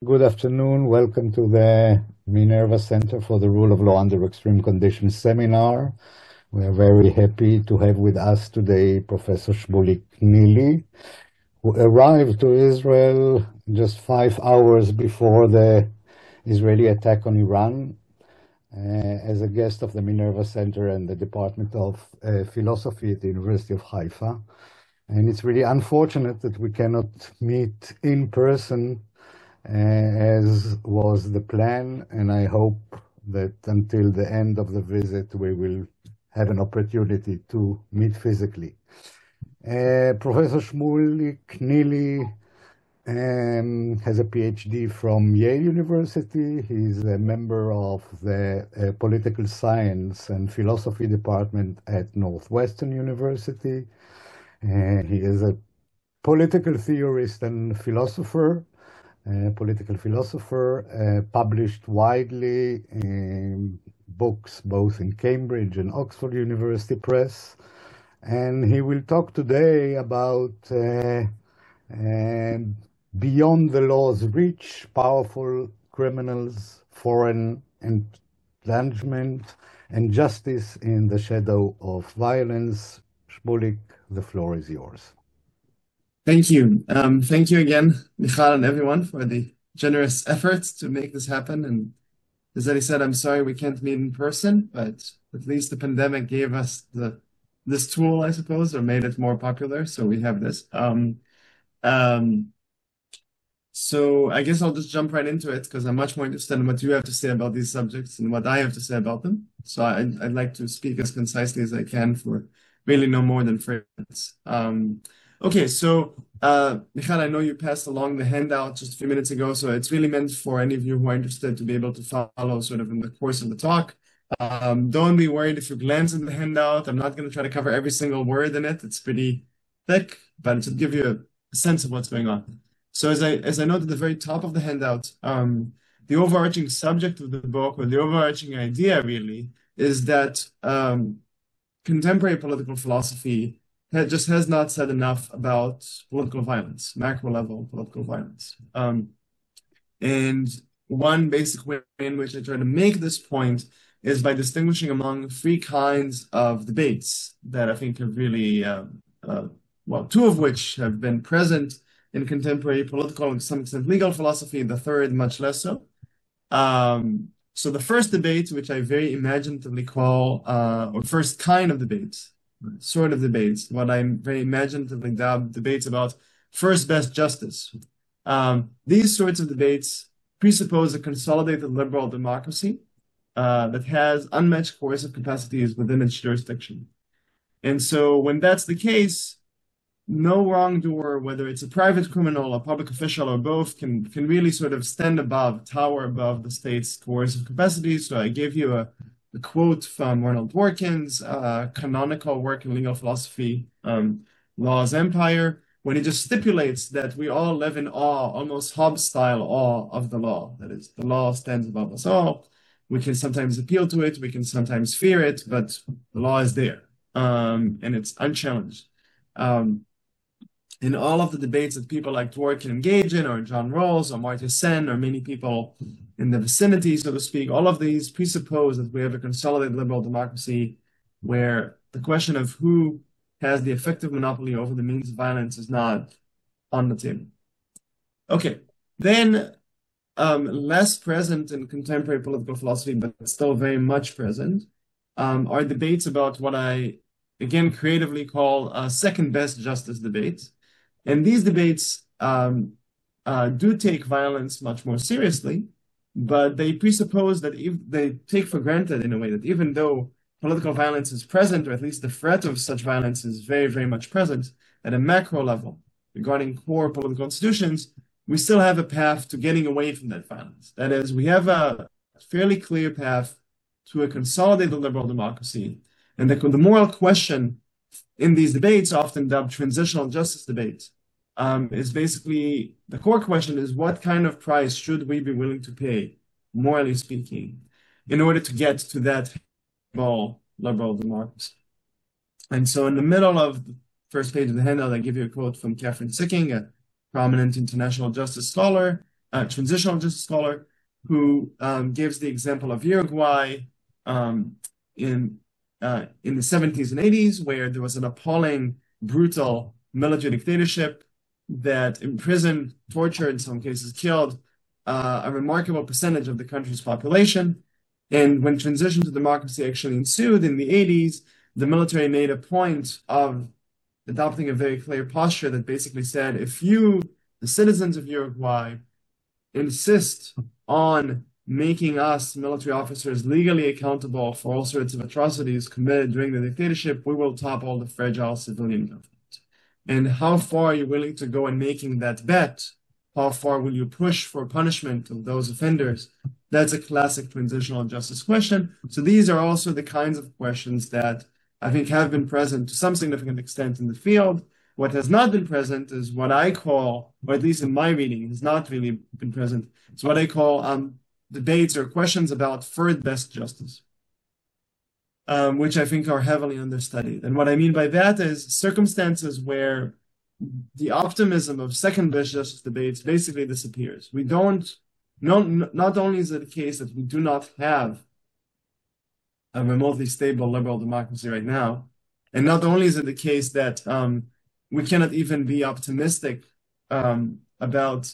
Good afternoon. Welcome to the Minerva Center for the Rule of Law Under Extreme Conditions seminar. We are very happy to have with us today Professor Shmuel Nili, who arrived to Israel just 5 hours before the Israeli attack on Iran as a guest of the Minerva Center and the Department of Philosophy at the University of Haifa. And it's really unfortunate that we cannot meet in person as was the plan, and I hope that until the end of the visit we will have an opportunity to meet physically. Professor Shmuel Nili has a PhD from Yale University. He's a member of the Political Science and Philosophy Department at Northwestern University. He is a political theorist and philosopher. Political philosopher, published widely in books both in Cambridge and Oxford University Press. And he will talk today about beyond the law's reach, powerful criminals, foreign entanglement, and justice in the shadow of violence. Shmulik, the floor is yours. Thank you. Thank you again, Michal and everyone, for the generous efforts to make this happen. And as Eddie said, I'm sorry we can't meet in person, but at least the pandemic gave us this tool, I suppose, or made it more popular. So we have this. So I guess I'll just jump right into it because I'm much more interested in what you have to say about these subjects and what I have to say about them. So I'd like to speak as concisely as I can for really no more than 3 minutes. Okay, so Michal, I know you passed along the handout just a few minutes ago, so it's really meant for any of you who are interested to be able to follow sort of in the course of the talk. Don't be worried if you glance at the handout. I'm not going to try to cover every single word in it. It's pretty thick, but it should give you a sense of what's going on. So as I noted at the very top of the handout, the overarching subject of the book, or the overarching idea really, is that contemporary political philosophy just has not said enough about political violence, macro level political violence. And one basic way in which I try to make this point is by distinguishing among 3 kinds of debates that I think have really, well, 2 of which have been present in contemporary political and to some extent legal philosophy, the third much less so. So the first debate, which I very imaginatively call, or first kind of debates, sort of debates, what I very imaginatively dubbed debates about first best justice. These sorts of debates presuppose a consolidated liberal democracy that has unmatched coercive capacities within its jurisdiction. And so when that's the case, no wrongdoer, whether it's a private criminal, a public official, or both, can really sort of tower above the state's coercive capacities. So I gave you a quote from Ronald Dworkin's canonical work in legal philosophy, Law's Empire, when he just stipulates that we all live in awe, almost Hobbes-style awe of the law. That is, the law stands above us all. We can sometimes appeal to it, we can sometimes fear it, but the law is there, and it's unchallenged. In all of the debates that people like Dworkin engage in, or John Rawls, or Amartya Sen, or many people in the vicinity, so to speak, all of these presuppose that we have a consolidated liberal democracy where the question of who has the effective monopoly over the means of violence is not on the table. Okay, then less present in contemporary political philosophy, but still very much present, are debates about what I, again, creatively call second best justice debates. And these debates do take violence much more seriously, but they presuppose that if they take for granted in a way that even though political violence is present, or at least the threat of such violence is very, very much present at a macro level regarding core political institutions, we still have a path to getting away from that violence. That is, we have a fairly clear path to a consolidated liberal democracy. And the moral question in these debates, often dubbed transitional justice debates, is basically, the core question is, what kind of price should we be willing to pay, morally speaking, in order to get to that liberal democracy? And so in the middle of the first page of the handout, I give you a quote from Catherine Sicking, a prominent international justice scholar, transitional justice scholar, who gives the example of Uruguay in the 70s and 80s, where there was an appalling, brutal military dictatorship that imprisoned, tortured, in some cases killed a remarkable percentage of the country's population. And when transition to democracy actually ensued in the 80s, the military made a point of adopting a very clear posture that basically said, if you, the citizens of Uruguay, insist on making us military officers legally accountable for all sorts of atrocities committed during the dictatorship, we will topple the fragile civilian government. And how far are you willing to go in making that bet? How far will you push for punishment of those offenders? That's a classic transitional justice question. So these are also the kinds of questions that I think have been present to some significant extent in the field. What has not been present is what I call, or at least in my reading, has not really been present, is what I call debates or questions about third best justice, which I think are heavily understudied. And what I mean by that is circumstances where the optimism of second best justice debates basically disappears. We don't, not only is it the case that we do not have a remotely stable liberal democracy right now, and not only is it the case that we cannot even be optimistic about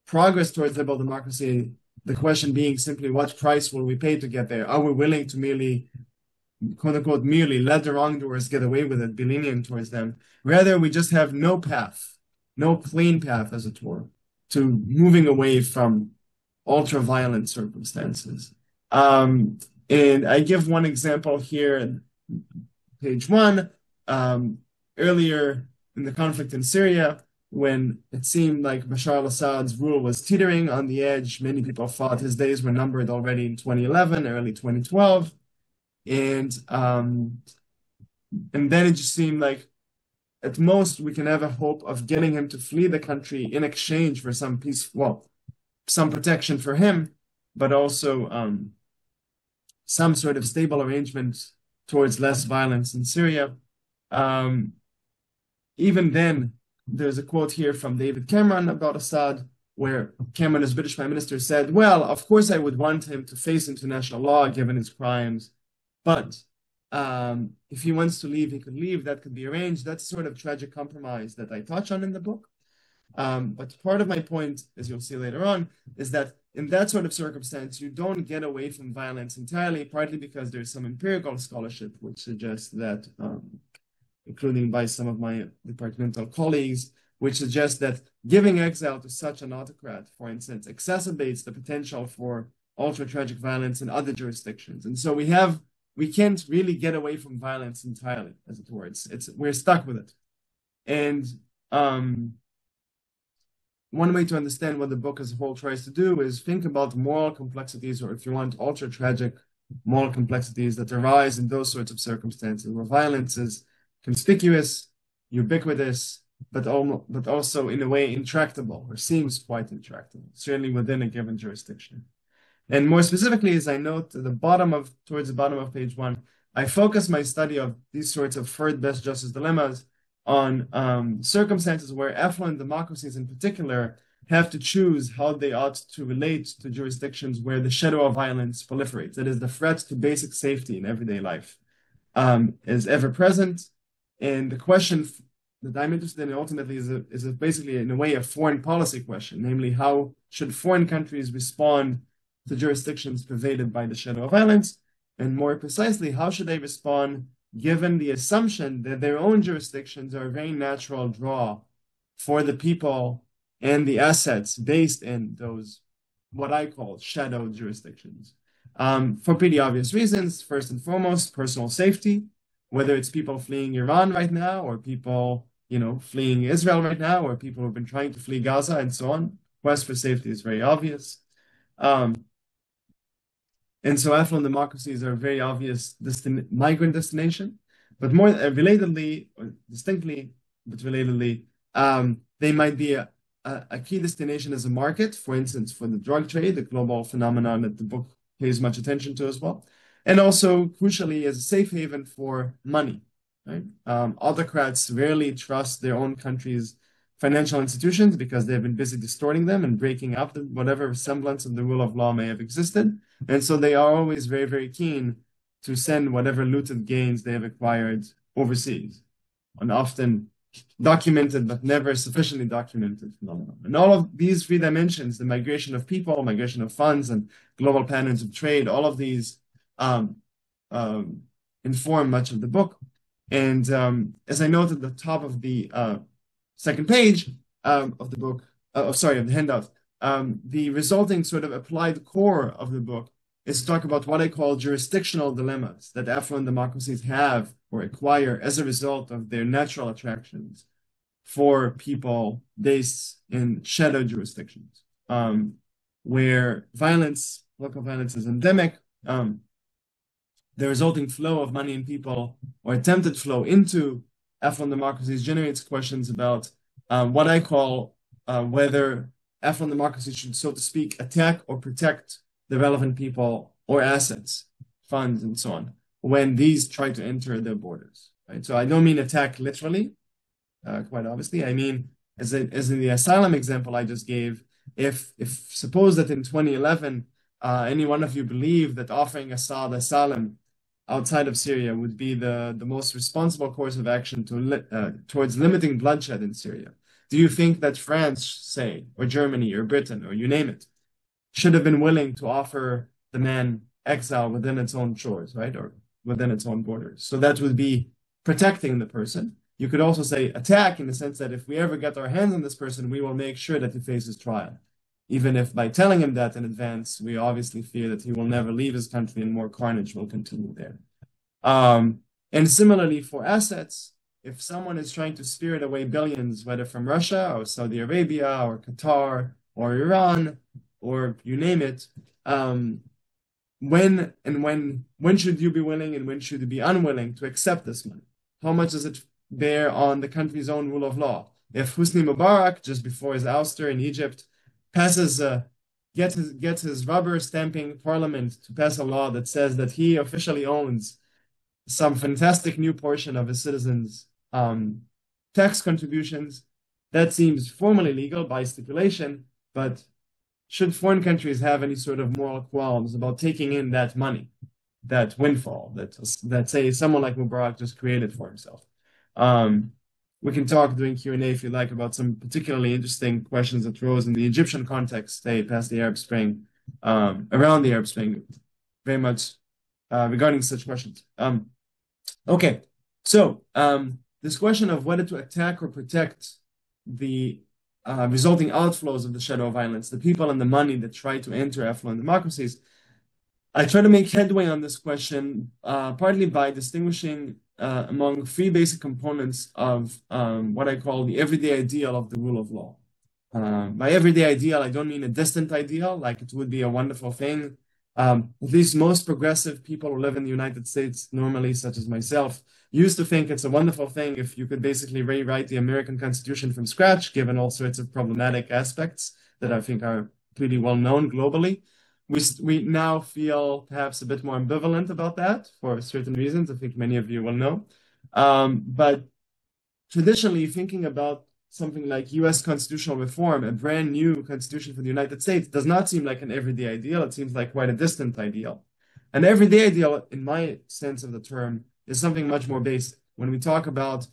progress towards liberal democracy, the question being simply what price will we pay to get there? Are we willing to merely, quote unquote, merely let the wrongdoers get away with it, be lenient towards them? Rather, we just have no path, no clean path, as it were, to moving away from ultra-violent circumstances. And I give one example here, page 1. Earlier in the conflict in Syria, when it seemed like Bashar al-Assad's rule was teetering on the edge, many people thought his days were numbered already in 2011, early 2012. And then it just seemed like at most we can have a hope of getting him to flee the country in exchange for some peace, well, some protection for him, but also some sort of stable arrangement towards less violence in Syria. Even then, there's a quote here from David Cameron about Assad, where Cameron, as British Prime Minister, said, well, of course I would want him to face international law given his crimes, but if he wants to leave, he could leave. That could be arranged. That's sort of tragic compromise that I touch on in the book. But part of my point, as you'll see later on, is that in that sort of circumstance, you don't get away from violence entirely, partly because there's some empirical scholarship which suggests that, including by some of my departmental colleagues, which suggests that giving exile to such an autocrat, for instance, exacerbates the potential for ultra-tragic violence in other jurisdictions. And so we can't really get away from violence entirely, as it were. We're stuck with it. And one way to understand what the book as a whole tries to do is think about moral complexities, or if you want, ultra-tragic moral complexities that arise in those sorts of circumstances where violence is conspicuous, ubiquitous, but also in a way intractable, or seems quite intractable, certainly within a given jurisdiction. And more specifically, as I note towards the bottom of page 1, I focus my study of these sorts of third best justice dilemmas on circumstances where affluent democracies in particular have to choose how they ought to relate to jurisdictions where the shadow of violence proliferates. That is, the threat to basic safety in everyday life is ever present. And the question that I'm interested in ultimately is basically, in a way, a foreign policy question, namely, how should foreign countries respond to jurisdictions pervaded by the shadow of violence? And more precisely, how should they respond given the assumption that their own jurisdictions are a very natural draw for the people and the assets based in those, what I call shadow jurisdictions, for pretty obvious reasons. First and foremost, personal safety, whether it's people fleeing Iran right now, or people, fleeing Israel right now, or people who've been trying to flee Gaza and so on. Quest for safety is very obvious. And so affluent democracies are a very obvious migrant destination. But more relatedly, or distinctly, but relatedly, they might be a key destination as a market, for instance, for the drug trade, the global phenomenon that the book pays much attention to as well. And also, crucially, as a safe haven for money. Right? Autocrats rarely trust their own countries financial institutions because they've been busy distorting them and breaking up whatever semblance of the rule of law may have existed. And so they are always very, very keen to send whatever looted gains they have acquired overseas, and often documented but never sufficiently documented phenomenon. And all of these three dimensions, the migration of people, migration of funds, and global patterns of trade, all of these inform much of the book. And as I noted at the top of the second page of the book, of the handout, the resulting sort of applied core of the book is to talk about what I call jurisdictional dilemmas that affluent democracies have or acquire as a result of their natural attractions for people based in shadow jurisdictions, where local violence is endemic. The resulting flow of money and people, or attempted flow into affluent democracies, generates questions about what I call whether affluent democracies should, so to speak, attack or protect the relevant people or assets, funds, and so on, when these try to enter their borders. Right? So I don't mean attack literally, quite obviously. I mean, as in the asylum example I just gave, if suppose that in 2011, any one of you believe that offering Assad asylum outside of Syria would be the most responsible course of action towards limiting bloodshed in Syria, do you think that France, say, or Germany, or Britain, or you name it, should have been willing to offer the man exile within its own shores, right? Or within its own borders? So that would be protecting the person. You could also say attack in the sense that if we ever get our hands on this person, we will make sure that he faces trial. Even if by telling him that in advance, we obviously fear that he will never leave his country and more carnage will continue there. And similarly for assets, if someone is trying to spirit away billions, whether from Russia or Saudi Arabia or Qatar or Iran, or you name it, when should you be willing and when should you be unwilling to accept this money? How much does it bear on the country's own rule of law? If Hosni Mubarak, just before his ouster in Egypt, gets his rubber stamping parliament to pass a law that says that he officially owns some fantastic new portion of his citizens' tax contributions, that seems formally legal by stipulation, but should foreign countries have any sort of moral qualms about taking in that money, that windfall that say someone like Mubarak just created for himself? We can talk during Q&A if you like about some particularly interesting questions that rose in the Egyptian context, say past the Arab Spring, around the Arab Spring, very much regarding such questions. Okay, so this question of whether to attack or protect the resulting outflows of the shadow violence, the people and the money that try to enter affluent democracies, I try to make headway on this question partly by distinguishing among three basic components of what I call the everyday ideal of the rule of law. By everyday ideal, I don't mean a distant ideal, like it would be a wonderful thing. At least most progressive people who live in the United States normally, such as myself, used to think it's a wonderful thing if you could basically rewrite the American Constitution from scratch, given all sorts of problematic aspects that I think are pretty well known globally. We now feel perhaps a bit more ambivalent about that for certain reasons. I think many of you will know. But traditionally, thinking about something like US constitutional reform, a brand new constitution for the United States, does not seem like an everyday ideal. It seems like quite a distant ideal. An everyday ideal, in my sense of the term, is something much more basic. When we talk about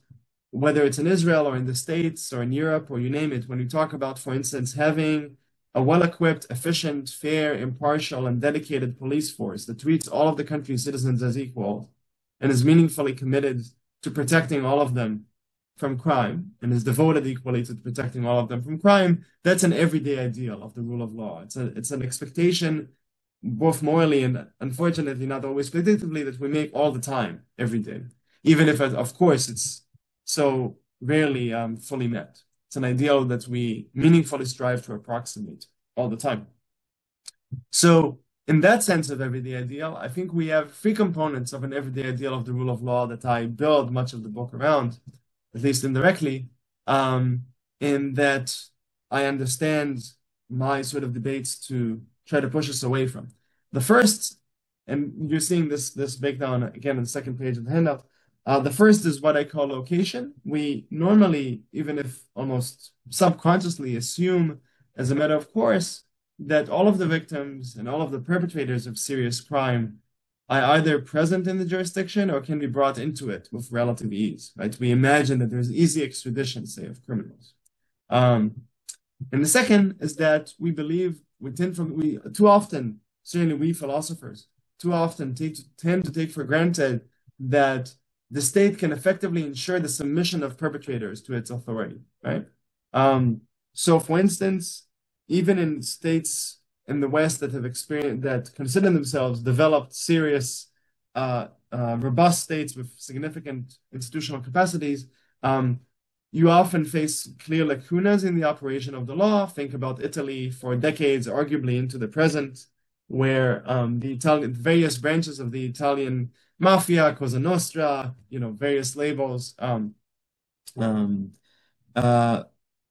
whether it's in Israel or in the States or in Europe or you name it, when we talk about, for instance, having a well-equipped, efficient, fair, impartial, and dedicated police force that treats all of the country's citizens as equal and is meaningfully committed to protecting all of them from crime and is devoted equally to protecting all of them from crime, that's an everyday ideal of the rule of law. It's an expectation, both morally and unfortunately not always predictably, that we make all the time, every day, even if, of course, it's so rarely fully met. It's an ideal that we meaningfully strive to approximate all the time. So in that sense of everyday ideal, I think we have three components of an everyday ideal of the rule of law that I build much of the book around, at least indirectly, in that I understand my sort of debates to try to push us away from. The first, and you're seeing this breakdown again on the second page of the handout, The first is what I call location. We normally, even if almost subconsciously, assume as a matter of course that all of the victims and all of the perpetrators of serious crime are either present in the jurisdiction or can be brought into it with relative ease, right? We imagine that there's easy extradition, say, of criminals. And the second is that we believe we too often, certainly we philosophers, too often tend to take for granted that the state can effectively ensure the submission of perpetrators to its authority, right? So, for instance, even in states in the West that have experienced that consider themselves developed, serious, robust states with significant institutional capacities, you often face clear lacunas in the operation of the law. Think about Italy for decades, arguably into the present, where the various branches of the Italian mafia, Cosa Nostra, various labels,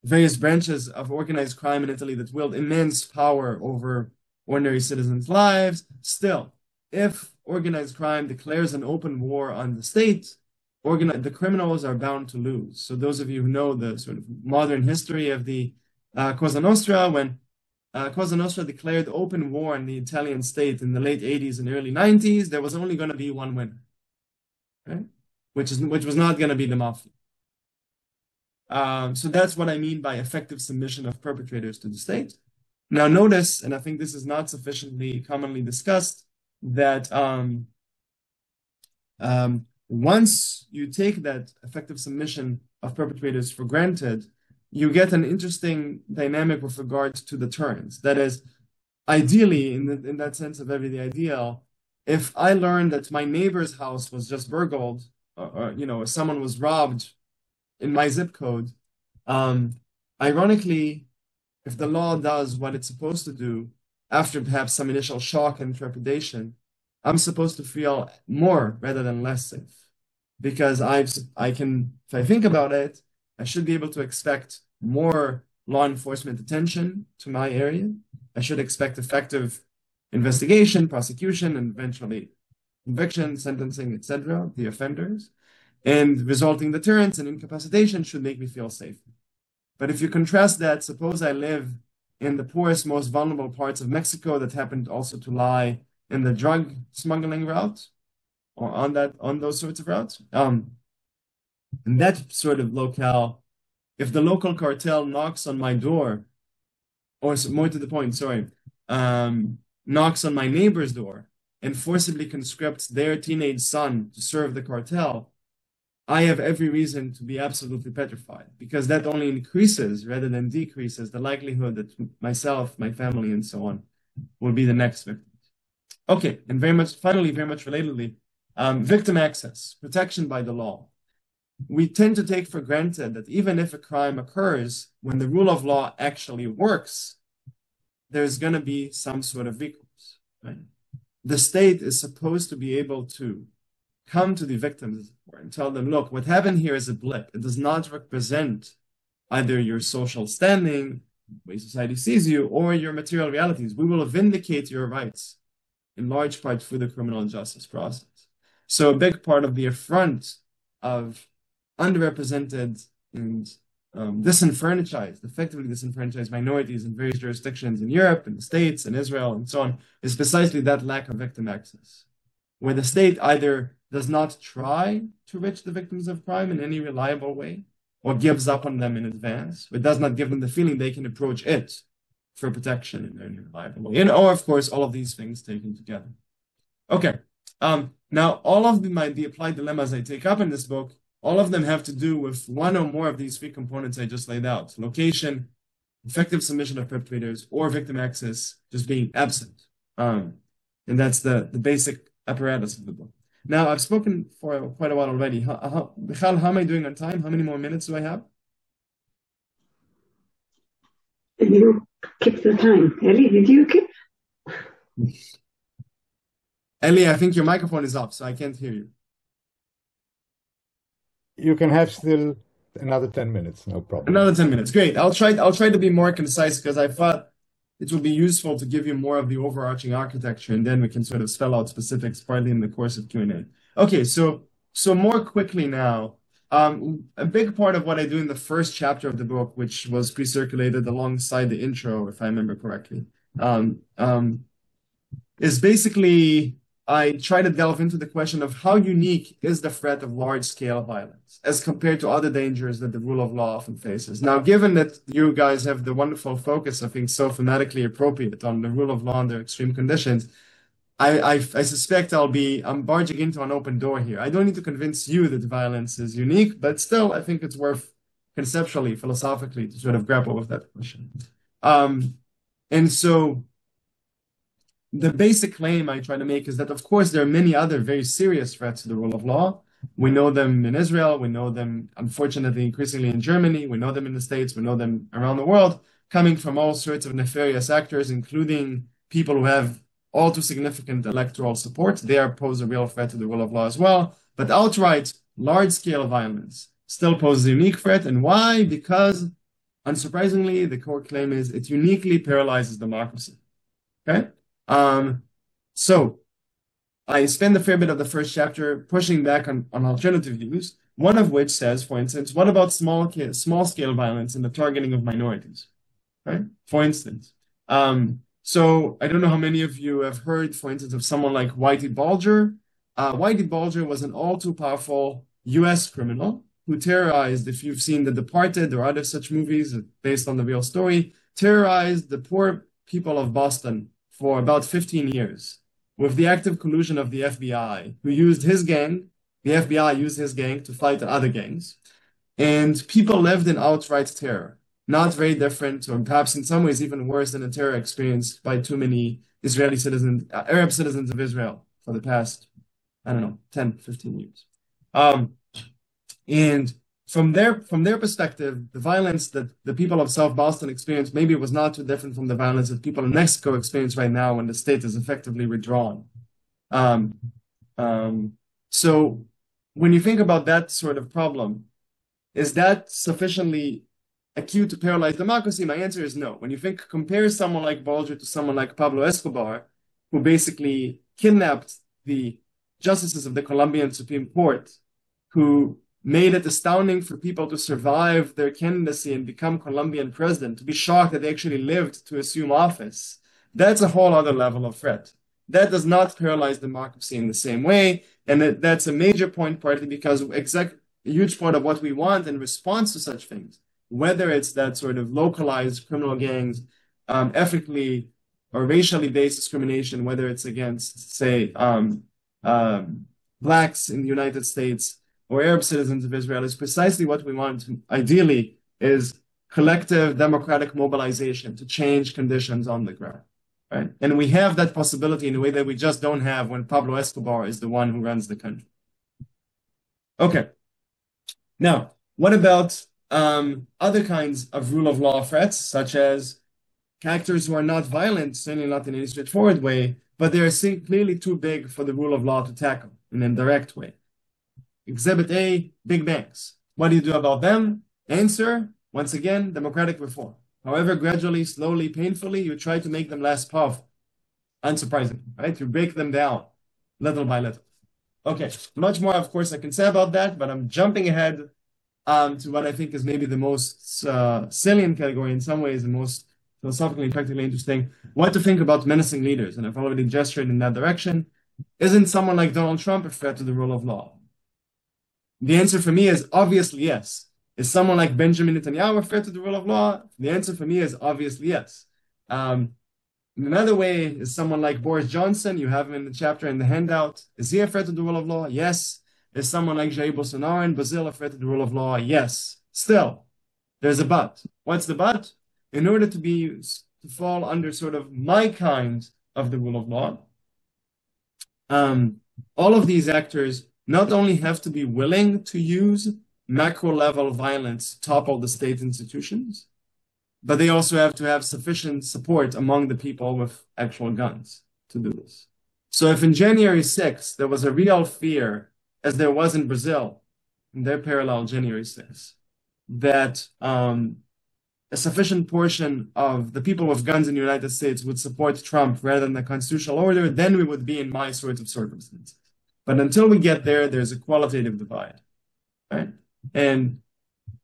various branches of organized crime in Italy that wield immense power over ordinary citizens' lives. Still, if organized crime declares an open war on the state, the criminals are bound to lose. So those of you who know the sort of modern history of the Cosa Nostra, when Cosa Nostra declared open war on the Italian state in the late 80s and early 90s, there was only going to be one winner, right? Which was not going to be the mafia. So that's what I mean by effective submission of perpetrators to the state. Now notice, and I think this is not sufficiently commonly discussed, that once you take that effective submission of perpetrators for granted, you get an interesting dynamic with regards to deterrence. That is, ideally, in that sense of everyday ideal, if I learned that my neighbor's house was just burgled, or someone was robbed in my zip code, ironically, if the law does what it's supposed to do, after perhaps some initial shock and trepidation, I'm supposed to feel more rather than less safe. Because if I think about it, I should be able to expect more law enforcement attention to my area. I should expect effective investigation, prosecution, and eventually conviction, sentencing, etc., the offenders. And resulting deterrence and incapacitation should make me feel safe. But if you contrast that, suppose I live in the poorest, most vulnerable parts of Mexico that happened also to lie in the drug smuggling route, or on those sorts of routes. In that sort of locale, if the local cartel knocks on my door, or more to the point, knocks on my neighbor's door and forcibly conscripts their teenage son to serve the cartel, I have every reason to be absolutely petrified, because that only increases rather than decreases the likelihood that myself, my family, and so on will be the next victim. Okay, and finally, very much relatedly, victim access, protection by the law. We tend to take for granted that even if a crime occurs, when the rule of law actually works, there's going to be some sort of recourse, right? The state is supposed to be able to come to the victims and tell them, look, what happened here is a blip. It does not represent either your social standing, the way society sees you, or your material realities. We will vindicate your rights in large part through the criminal justice process. So a big part of the affront of underrepresented and effectively disenfranchised minorities in various jurisdictions in Europe, in the States, in Israel, and so on, is precisely that lack of victim access, where the state either does not try to reach the victims of crime in any reliable way, or gives up on them in advance, but does not give them the feeling they can approach it for protection in any reliable way. Or, of course, all of these things taken together. Okay. Now, all of the applied dilemmas I take up in this book, all of them have to do with one or more of these three components I just laid out: location, effective submission of perpetrators, or victim access just being absent. And that's the basic apparatus of the book. Now, I've spoken for quite a while already. Michal, how am I doing on time? How many more minutes do I have? You keep the time. Eli, did you keep? Eli, I think your microphone is off, so I can't hear you. You can have still another 10 minutes, no problem. Another 10 minutes. Great. I'll try to be more concise, because I thought it would be useful to give you more of the overarching architecture, and then we can sort of spell out specifics partly in the course of Q&A. Okay, so So more quickly now, a big part of what I do in the first chapter of the book, which was pre-circulated alongside the intro, if I remember correctly, um, um, is basically I try to delve into the question of how unique is the threat of large-scale violence as compared to other dangers that the rule of law often faces. Now, given that you guys have the wonderful focus of being so thematically appropriate on the rule of law under extreme conditions, I suspect I'm barging into an open door here. I don't need to convince you that violence is unique, but still, I think it's worth conceptually, philosophically, to sort of grapple with that question. And so the basic claim I try to make is that, of course, there are many other very serious threats to the rule of law. We know them in Israel. We know them, unfortunately, increasingly in Germany. We know them in the States. We know them around the world, coming from all sorts of nefarious actors, including people who have all too significant electoral support. They pose a real threat to the rule of law as well. But outright, large-scale violence still poses a unique threat. And why? Because, unsurprisingly, the core claim is it uniquely paralyzes democracy. Okay? So I spend a fair bit of the first chapter pushing back on alternative views, one of which says, for instance, what about small-scale violence and the targeting of minorities? Right? For instance. So I don't know how many of you have heard, for instance, of someone like Whitey Bulger. Whitey Bulger was an all too powerful US criminal who terrorized, if you've seen The Departed or other such movies based on the real story, terrorized the poor people of Boston for about 15 years with the active collusion of the FBI, who used his gang. The FBI used his gang to fight other gangs. And people lived in outright terror. Not very different, or perhaps in some ways even worse than the terror experienced by too many Israeli citizens, Arab citizens of Israel for the past, I don't know, 10, 15 years. And from their perspective, the violence that the people of South Boston experienced maybe was not too different from the violence that people in Mexico experience right now when the state is effectively withdrawn. So when you think about that sort of problem, is that sufficiently acute to paralyze democracy? My answer is no. When you compare someone like Bulger to someone like Pablo Escobar, who basically kidnapped the justices of the Colombian Supreme Court, who made it astounding for people to survive their candidacy and become Colombian president, to be shocked that they actually lived to assume office, that's a whole other level of threat. That does not paralyze democracy in the same way. And that's a major point, partly because a huge part of what we want in response to such things, whether it's that sort of localized criminal gangs, ethnically or racially based discrimination, whether it's against, say, blacks in the United States or Arab citizens of Israel, is precisely what we want, ideally, is collective democratic mobilization to change conditions on the ground. Right? And we have that possibility in a way that we just don't have when Pablo Escobar is the one who runs the country. Okay. Now, what about other kinds of rule of law threats, such as characters who are not violent, certainly not in any straightforward way, but they are clearly too big for the rule of law to tackle in an indirect way? Exhibit A, big banks. What do you do about them? Answer, once again, democratic reform. However, gradually, slowly, painfully, you try to make them less powerful. Unsurprisingly, right? You break them down little by little. Okay, much more, of course, I can say about that, but I'm jumping ahead to what I think is maybe the most salient category, in some ways, the most philosophically and practically interesting. What to think about menacing leaders, and I've already gestured in that direction. Isn't someone like Donald Trump a threat to the rule of law? The answer for me is obviously yes. Is someone like Benjamin Netanyahu a threat to the rule of law? The answer for me is obviously yes. In another way, is someone like Boris Johnson, you have him in the chapter in the handout, is he a threat to the rule of law? Yes. Is someone like Jair Bolsonaro in Brazil a threat to the rule of law? Yes. Still, there's a but. What's the but? In order to fall under sort of my kind of the rule of law, all of these actors not only have to be willing to use macro-level violence to topple the state institutions, but they also have to have sufficient support among the people with actual guns to do this. So if in January 6th, there was a real fear, as there was in Brazil, in their parallel January 6th, that a sufficient portion of the people with guns in the United States would support Trump rather than the constitutional order, then we would be in my sort of circumstances. But until we get there, there's a qualitative divide, right? And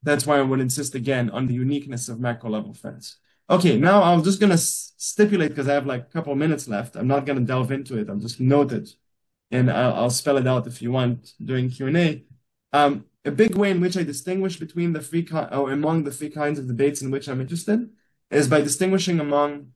that's why I would insist again on the uniqueness of macro level threats. Okay, now I'm just going to stipulate, because I have like a couple of minutes left. I'm not going to delve into it. I'll just note it, and I'll spell it out if you want during Q&A. A big way in which I distinguish between among the three kinds of debates in which I'm interested is by distinguishing among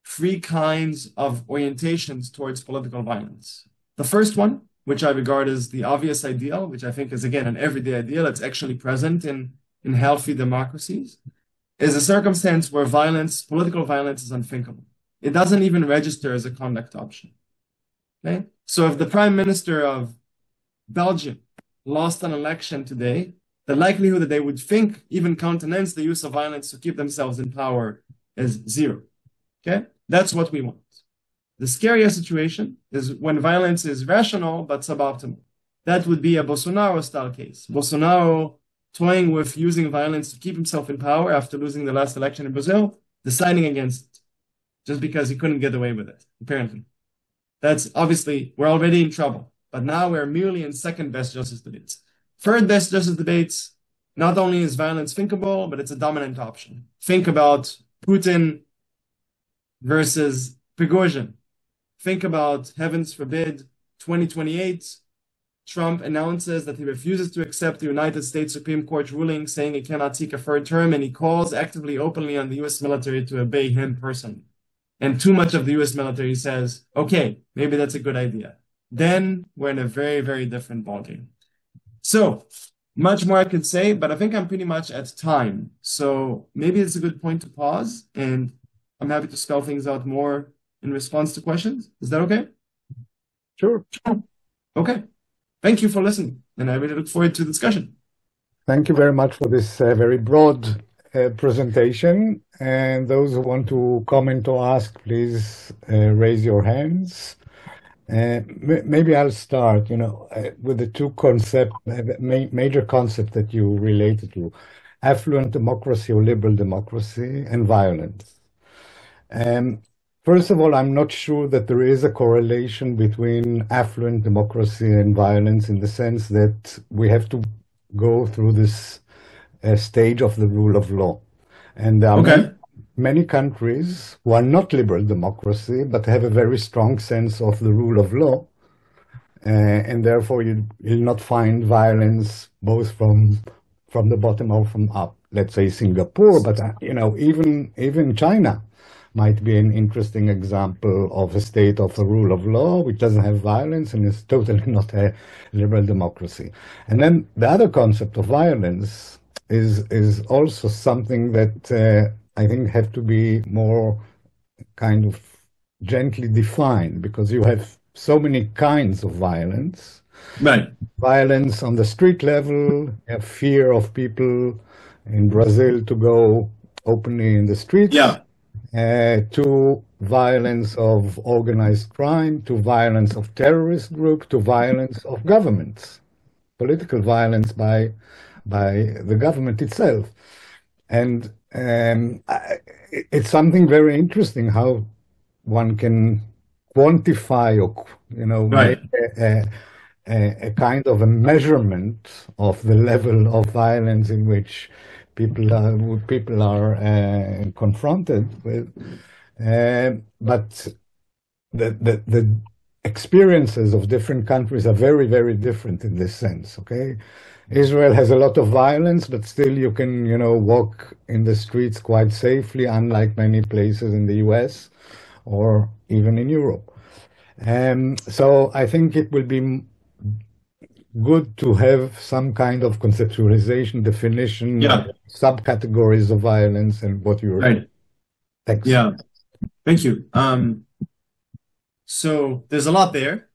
three kinds of orientations towards political violence. The first one, which I regard as the obvious ideal, which I think is, again, an everyday ideal, it's actually present in healthy democracies, is a circumstance where political violence is unthinkable. It doesn't even register as a conduct option. Okay? So if the Prime Minister of Belgium lost an election today, the likelihood that they would think, even countenance the use of violence to keep themselves in power is zero. Okay? That's what we want. The scariest situation is when violence is rational but suboptimal. That would be a Bolsonaro-style case. Bolsonaro toying with using violence to keep himself in power after losing the last election in Brazil, deciding against it, just because he couldn't get away with it, apparently. That's obviously, we're already in trouble. But now we're merely in second best justice debates. Third best justice debates, not only is violence thinkable, but it's a dominant option. Think about Putin versus Prigozhin. Think about, heavens forbid, 2028, Trump announces that he refuses to accept the United States Supreme Court ruling saying he cannot seek a third term, and he calls actively, openly on the US military to obey him personally. And too much of the US military says, okay, maybe that's a good idea. Then we're in a very, very different ballgame. So much more I could say, but I think I'm pretty much at time. So maybe it's a good point to pause, and I'm happy to spell things out more in response to questions. Is that okay? Sure. Okay. Thank you for listening, and I really look forward to the discussion. Thank you very much for this very broad presentation. And those who want to comment or ask, please raise your hands. Maybe I'll start, with the two major concepts that you related to: affluent democracy or liberal democracy, and violence. First of all, I'm not sure that there is a correlation between affluent democracy and violence, in the sense that we have to go through this stage of the rule of law. And there are many countries who are not liberal democracy, but have a very strong sense of the rule of law. And therefore, you'll not find violence both from the bottom or from up. Let's say Singapore, but even China might be an interesting example of a state of a rule of law which doesn't have violence and is totally not a liberal democracy. And then the other concept of violence is also something that I think have to be more kind of gently defined, because you have so many kinds of violence. Right. Violence on the street level, you have fear of people in Brazil to go openly in the streets. Yeah. To violence of organized crime, to violence of terrorist group, to violence of governments, political violence by the government itself. And it's something very interesting how one can quantify or Right. make a kind of a measurement of the level of violence in which people are confronted with, but the experiences of different countries are very, very different in this sense. Okay, Israel has a lot of violence, but still you can walk in the streets quite safely, unlike many places in the US or even in Europe. So I think it will be good to have some kind of conceptualization, definition, subcategories of violence, and what you're right. Thanks. Yeah, thank you. So there's a lot there,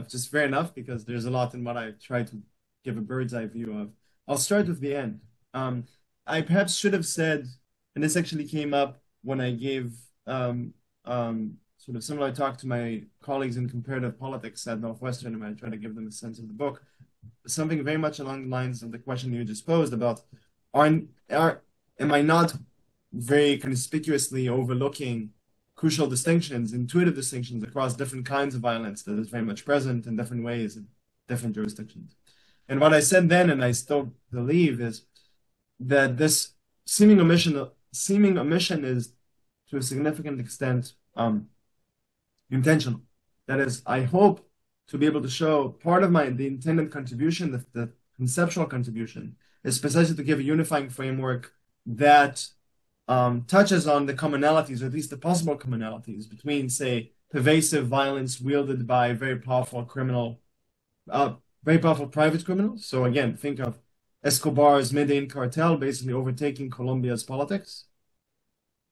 just fair enough, because there's a lot in what I try to give a bird's eye view of. I'll start with the end. I perhaps should have said, and this actually came up when I gave sort of similar talk to my colleagues in comparative politics at Northwestern, and I try to give them a sense of the book. Something very much along the lines of the question you just posed about, am I not very conspicuously overlooking crucial distinctions, intuitive distinctions across different kinds of violence that is very much present in different ways in different jurisdictions. And what I said then, and I still believe, is that this seeming omission is to a significant extent intentional. That is, I hope to be able to show part of the intended contribution, the conceptual contribution, is precisely to give a unifying framework that touches on the commonalities, or at least the possible commonalities, between, say, pervasive violence wielded by very powerful private criminals. So again, think of Escobar's Medellin cartel basically overtaking Colombia's politics.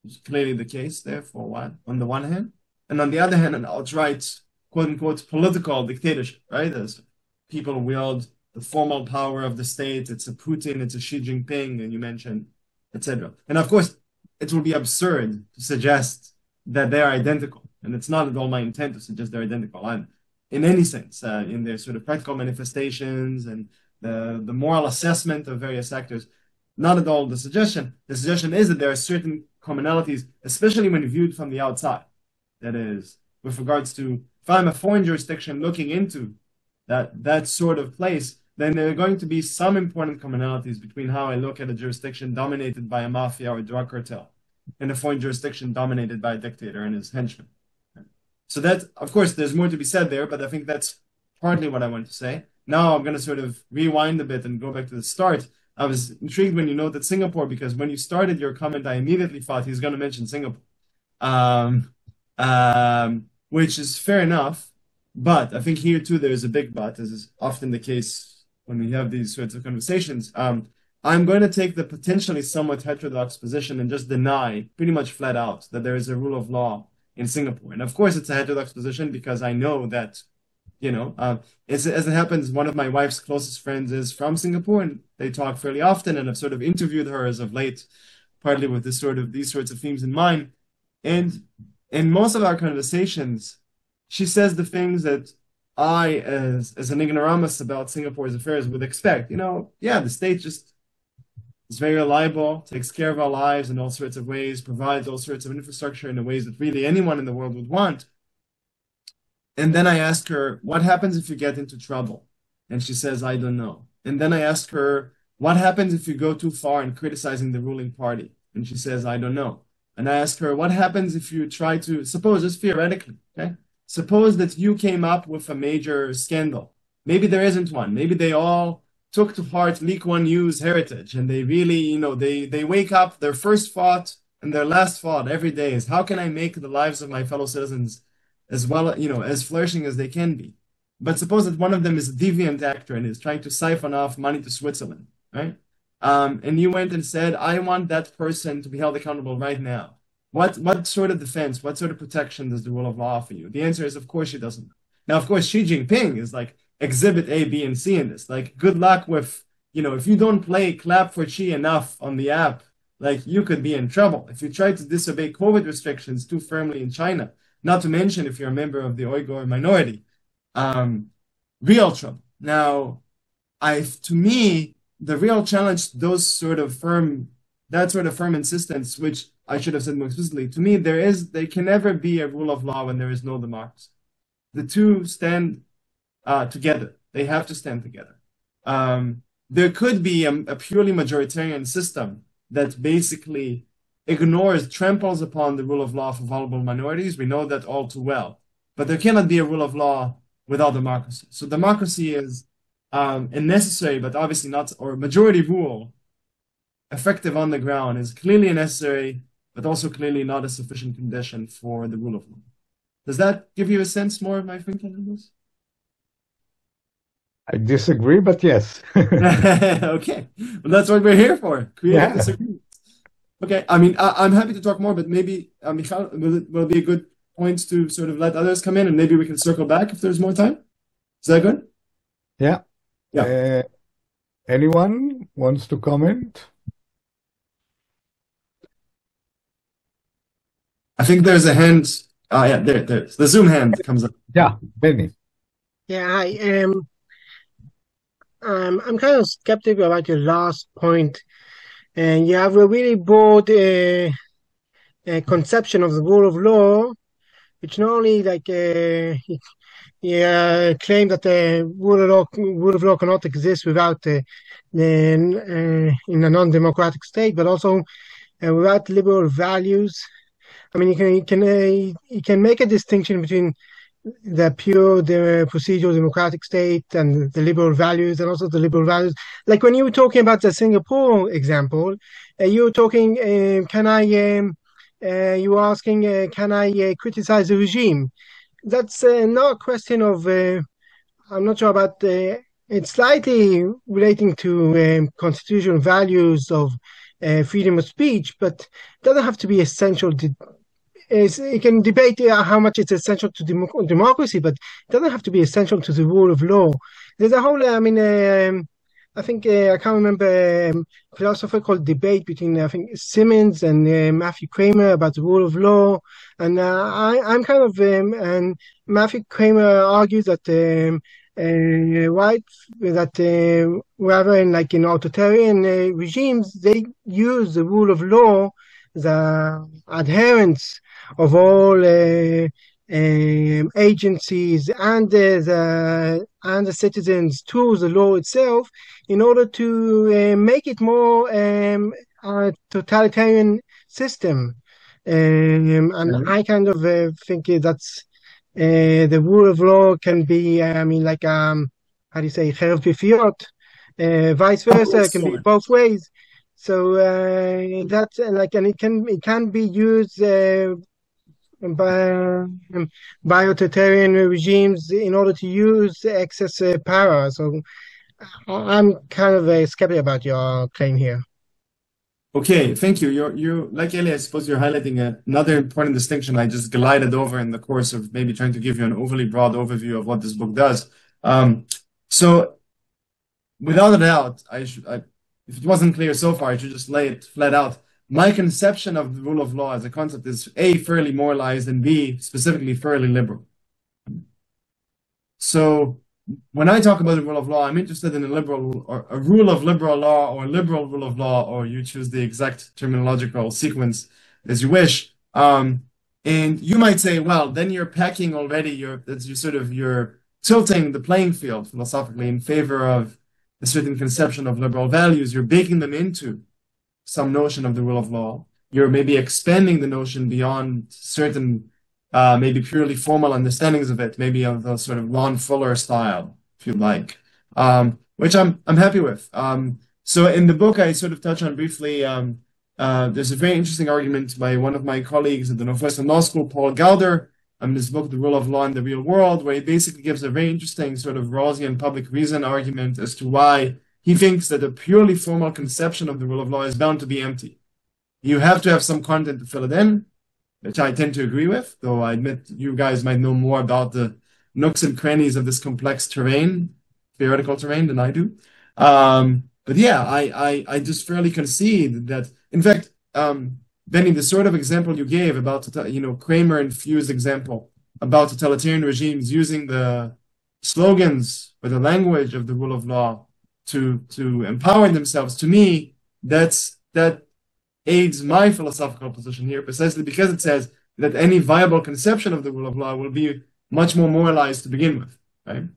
It's clearly the case there for a while, on the one hand. And on the other hand, an outright, quote unquote, political dictatorship, right? As people wield the formal power of the state. It's a Putin, it's a Xi Jinping, and you mentioned, etc. And of course, it will be absurd to suggest that they are identical. And it's not at all my intent to suggest they're identical in any sense, in their sort of practical manifestations and the moral assessment of various actors. Not at all the suggestion. The suggestion is that there are certain commonalities, especially when viewed from the outside. That is, with regards to, if I'm a foreign jurisdiction looking into that sort of place, then there are going to be some important commonalities between how I look at a jurisdiction dominated by a mafia or a drug cartel and a foreign jurisdiction dominated by a dictator and his henchmen. So that, of course, there's more to be said there, but I think that's partly what I want to say. Now I'm going to sort of rewind a bit and go back to the start. I was intrigued when you noted Singapore, because when you started your comment, I immediately thought he's going to mention Singapore, which is fair enough. But I think here, too, there's a big but, as is often the case when we have these sorts of conversations. I'm going to take the potentially somewhat heterodox position and just deny pretty much flat out that there is a rule of law in Singapore. And of course, it's a heterodox position because I know that, as it happens, one of my wife's closest friends is from Singapore, and they talk fairly often, and I've sort of interviewed her as of late, partly with these sorts of themes in mind. And in most of our conversations, she says the things that I, as an ignoramus about Singapore's affairs, would expect. The state just is very reliable, takes care of our lives in all sorts of ways, provides all sorts of infrastructure in the ways that really anyone in the world would want. And then I ask her, what happens if you get into trouble? And she says, I don't know. And then I ask her, what happens if you go too far in criticizing the ruling party? And she says, I don't know. And I ask her, what happens if you try to, suppose, just theoretically, okay? Suppose that you came up with a major scandal. Maybe there isn't one. Maybe they all took to heart Lee Kuan Yew's heritage, and they really, they wake up, their first thought and their last thought every day is, how can I make the lives of my fellow citizens as well, as flourishing as they can be? But suppose that one of them is a deviant actor and is trying to siphon off money to Switzerland, right? And you went and said, I want that person to be held accountable right now. What sort of defense, what sort of protection does the rule of law offer you? The answer is, of course, she doesn't. Now, of course, Xi Jinping is like exhibit A, B, and C in this. Like, good luck with, if you don't play clap for Xi enough on the app, like, you could be in trouble. If you try to disobey COVID restrictions too firmly in China, not to mention if you're a member of the Uyghur minority, real trouble. Now, to me, the real challenge to that sort of firm insistence, which I should have said more explicitly, to me, there can never be a rule of law when there is no democracy. The two stand together. They have to stand together. There could be a purely majoritarian system that basically tramples upon the rule of law for vulnerable minorities. We know that all too well. But there cannot be a rule of law without democracy. So democracy is a necessary, but obviously not, or majority rule, effective on the ground, is clearly a necessary, but also clearly not a sufficient condition for the rule of law. Does that give you a sense more of my thinking on this? I disagree, but yes. Okay. Well, that's what we're here for. Creative disagreement. Okay. I mean, I'm happy to talk more, but maybe, Michal, will be a good point to sort of let others come in, and maybe we can circle back if there's more time. Is that good? Yeah. Yeah. Anyone wants to comment? I think there's a hand. Yeah, there's the Zoom hand comes up. Yeah, Benny. Yeah, hi. I'm kind of skeptical about your last point, and you have a really broad conception of the rule of law, which not only claimed that the rule of law cannot exist without in a non-democratic state, but also without liberal values. I mean, you can make a distinction between the procedural democratic state and the liberal values, and also the liberal values. Like when you were talking about the Singapore example, you were talking, you were asking, can I criticize the regime? That's not a question of, I'm not sure about, it's slightly relating to constitutional values of freedom of speech, but it doesn't have to be essential to you can debate how much it's essential to democracy, but it doesn't have to be essential to the rule of law. There's a whole, I think, I can't remember, philosophical debate between, I think, Simmons and Matthew Kramer about the rule of law. And I'm kind of, and Matthew Kramer argues that, rather in authoritarian regimes, they use the rule of law, the adherence of all agencies and the citizens to the law itself in order to make it more a totalitarian system. And I kind of think that's the rule of law can be, how do you say, חרב פיפיות, vice versa, it can be both ways. So that's and it can be used by authoritarian regimes in order to use excess power. So I'm kind of skeptical about your claim here. Okay, thank you. You like Eli, I suppose you're highlighting another important distinction I just glided over in the course of maybe trying to give you an overly broad overview of what this book does. So without a doubt, if it wasn't clear so far, I should just lay it flat out. My conception of the rule of law as a concept is A, fairly moralized, and B, specifically fairly liberal. So when I talk about the rule of law, I'm interested in a rule of liberal law or liberal rule of law, or you choose the exact terminological sequence as you wish. And you might say, well, then you're packing already, you're tilting the playing field philosophically in favor of a certain conception of liberal values. You're baking them into some notion of the rule of law. You're maybe expanding the notion beyond certain maybe purely formal understandings of it, maybe of the sort of Ron Fuller style, if you like, which I'm happy with. So in the book, I sort of touch on briefly, there's a very interesting argument by one of my colleagues at the Northwestern Law School, Paul Gauder, in this book, The Rule of Law in the Real World, where he basically gives a very interesting sort of Rawlsian public reason argument as to why he thinks that a purely formal conception of the rule of law is bound to be empty. You have to have some content to fill it in, which I tend to agree with, though I admit you guys might know more about the nooks and crannies of this complex theoretical terrain than I do. But yeah, I just fairly concede that, in fact, Benny, the sort of example you gave about, Kramer-infused example about totalitarian regimes using the slogans or the language of the rule of law to empower themselves, to me, that aids my philosophical position here, precisely because it says that any viable conception of the rule of law will be much more moralized to begin with, right?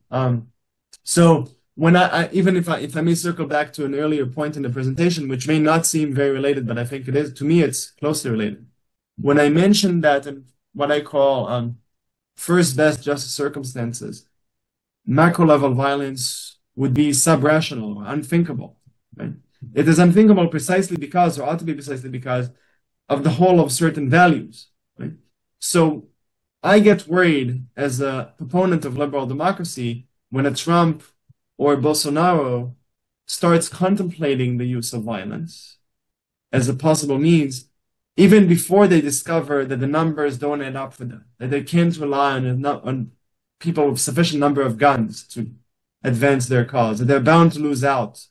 So when if I may circle back to an earlier point in the presentation, which may not seem very related, but I think it is, to me, it's closely related. When I mentioned that in what I call first best justice circumstances, macro level violence would be sub-rational or unthinkable, right? It is unthinkable precisely because, or ought to be precisely because, of the whole of certain values, right? So I get worried as a proponent of liberal democracy when a Trump or Bolsonaro starts contemplating the use of violence as a possible means, even before they discover that the numbers don't add up for them, that they can't rely on people with sufficient number of guns to advance their cause, that they're bound to lose out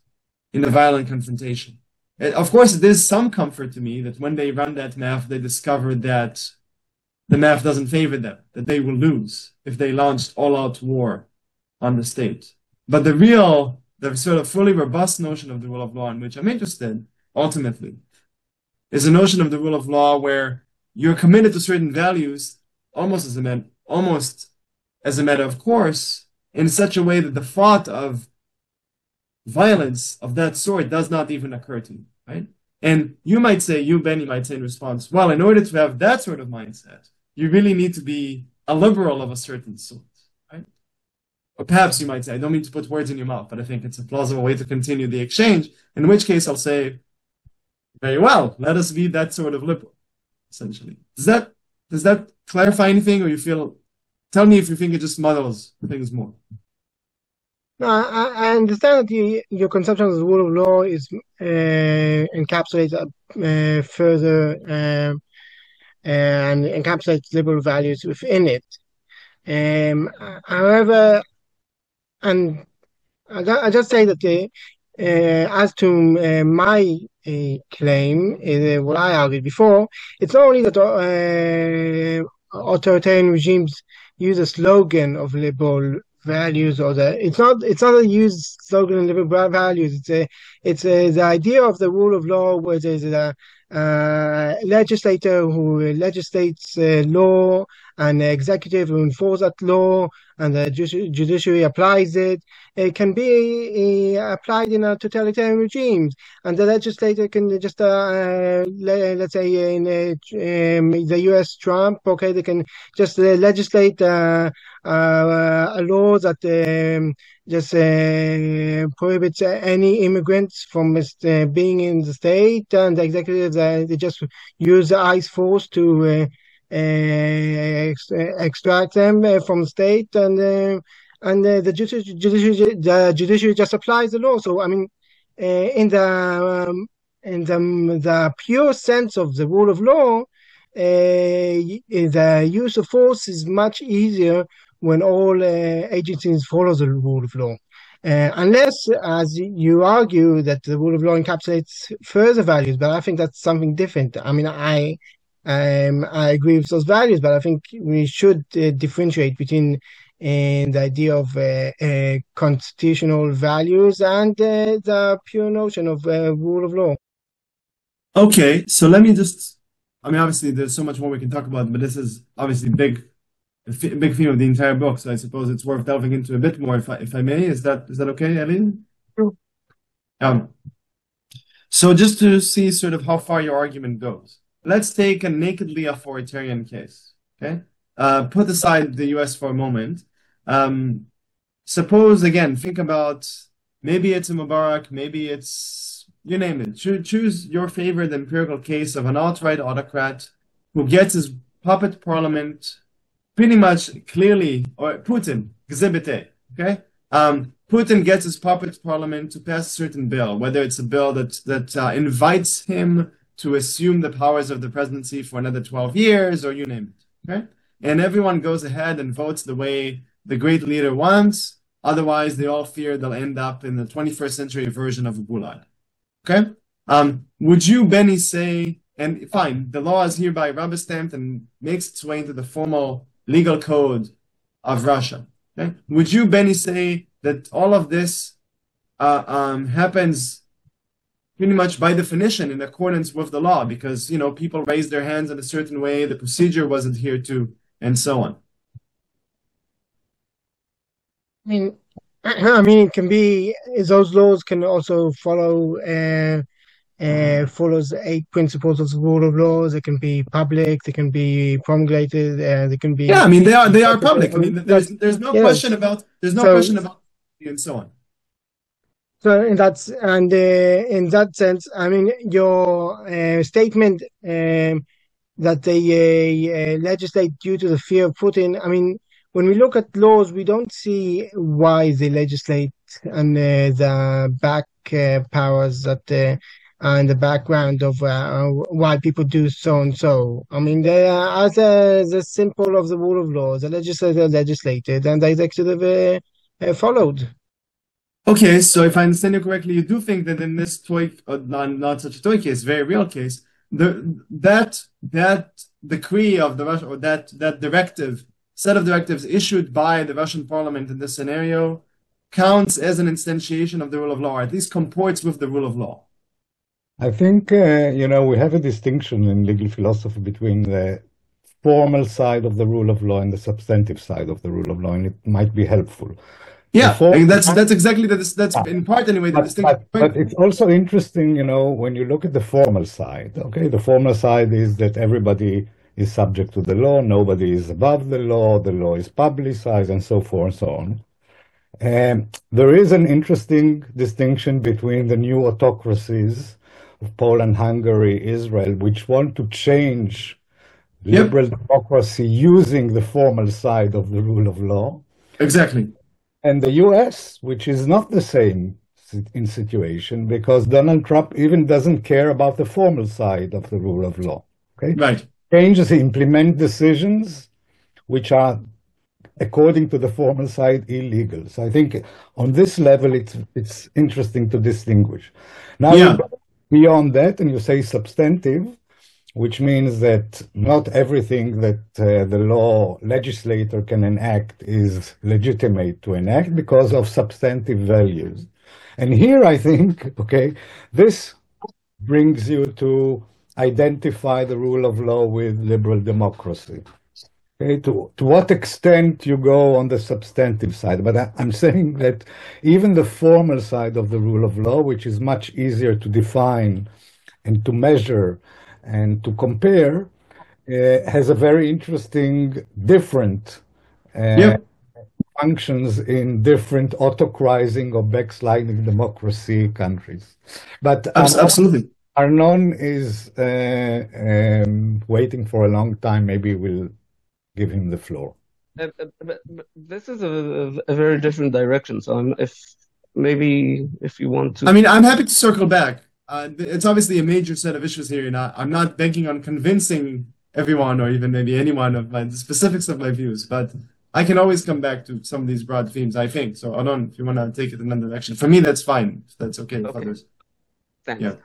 in a violent confrontation. And of course, it is some comfort to me that when they run that math, they discover that the math doesn't favor them, that they will lose if they launched all-out war on the state. But the sort of fully robust notion of the rule of law in which I'm interested, ultimately, is a notion of the rule of law where you're committed to certain values almost as a matter of course, in such a way that the thought of violence of that sort does not even occur to you, right? And you might say, Benny, might say in response, well, in order to have that sort of mindset, you really need to be a liberal of a certain sort, right? Or perhaps you might say, I don't mean to put words in your mouth, but I think it's a plausible way to continue the exchange, in which case I'll say, very well, let us be that sort of liberal, essentially. Does that clarify anything, or tell me if you think it just muddles things more. No, I understand that your conception of the rule of law is encapsulates further and encapsulates liberal values within it. However, and I just say that as to my claim, what I argued before, it's not only that authoritarian regimes use a slogan of liberal values, or it's not a used slogan of liberal values. It's the idea of the rule of law, where there's a legislator who legislates law, and the executive who enforces that law, and the judiciary applies it. It can be applied in a totalitarian regimes, and the legislator can just, let's say in the U.S. Trump, okay, they can just legislate a law that just prohibits any immigrants from being in the state, and the executives they just use the ICE force to extract them from the state, and the judiciary just applies the law. So I mean, in the pure sense of the rule of law, the use of force is much easier when all agencies follow the rule of law. Unless, as you argue, that the rule of law encapsulates further values, but I think that's something different. I mean, I agree with those values, but I think we should differentiate between the idea of constitutional values and the pure notion of rule of law. Okay, so let me obviously there's so much more we can talk about, but this is obviously a big theme of the entire book, so I suppose it's worth delving into a bit more, if I may. Is that okay, Eileen? Sure. So just to see sort of how far your argument goes, let's take a nakedly authoritarian case, okay? Put aside the US for a moment. Suppose, again, think about, maybe it's a Mubarak, maybe it's, you name it. Choose your favorite empirical case of an outright autocrat who gets his puppet parliament pretty much clearly, or Putin, Exhibit A, okay? Putin gets his puppet parliament to pass a certain bill, whether it's a bill that invites him to assume the powers of the presidency for another 12 years, or you name it, okay? And everyone goes ahead and votes the way the great leader wants. Otherwise, they all fear they'll end up in the 21st century version of a gulag, okay? Would you, Benny, say, and fine, the law is hereby rubber-stamped and makes its way into the formal legal code of Russia, okay? Would you, Benny, say that all of this happens pretty much by definition in accordance with the law, because, people raised their hands in a certain way, the procedure was adhered to, and so on? I mean, it can be, those laws can also follow follows 8 principles of the rule of law. They can be public, they can be promulgated, they can be. Yeah, I mean, they are public. I mean, there's no question about and so on. So in that sense, I mean, your statement that they legislate due to the fear of Putin. I mean, when we look at laws, we don't see why they legislate and the back powers that and the background of why people do so and so. I mean, they are as the symbol of the rule of law. The legislator legislated, and the executive followed. Okay, so if I understand you correctly, you do think that in this toy, not such a toy case, very real case, that decree of the Russia, or that set of directives issued by the Russian parliament in this scenario counts as an instantiation of the rule of law, or at least comports with the rule of law. I think, we have a distinction in legal philosophy between the formal side of the rule of law and the substantive side of the rule of law, and it might be helpful. The Yeah, formal, and that's exactly that's in part anyway the distinction. but it's also interesting, when you look at the formal side, okay? The formal side is that everybody is subject to the law, nobody is above the law is publicized, and so forth and so on. There is an interesting distinction between the new autocracies of Poland, Hungary, Israel, which want to change Yep, liberal democracy using the formal side of the rule of law, exactly. and the US, which is not the same in situation because Donald Trump even doesn't care about the formal side of the rule of law. Okay, Right. changes implement decisions which are, according to the formal side, illegal. So I think on this level, it's interesting to distinguish. Now you Yeah, go beyond that and you say substantive, which means that not everything that the law legislator can enact is legitimate to enact because of substantive values. And here I think, okay, this brings you to identify the rule of law with liberal democracy. Okay, to what extent you go on the substantive side, but I'm saying that even the formal side of the rule of law, which is much easier to define and to measure and to compare, has a very interesting different uh, yep, functions in different autocrating or backsliding democracy countries. But absolutely. Arnon is waiting for a long time. Maybe we'll give him the floor. But this is a very different direction. So if maybe if you want I to, mean, I'm happy to circle back. It's obviously a major set of issues here, and I'm not banking on convincing everyone or even maybe anyone of the specifics of my views, but I can always come back to some of these broad themes, I think. So, Alon, if you want to take it in another direction, for me, that's fine. If that's okay with okay, others. thanks. Yeah.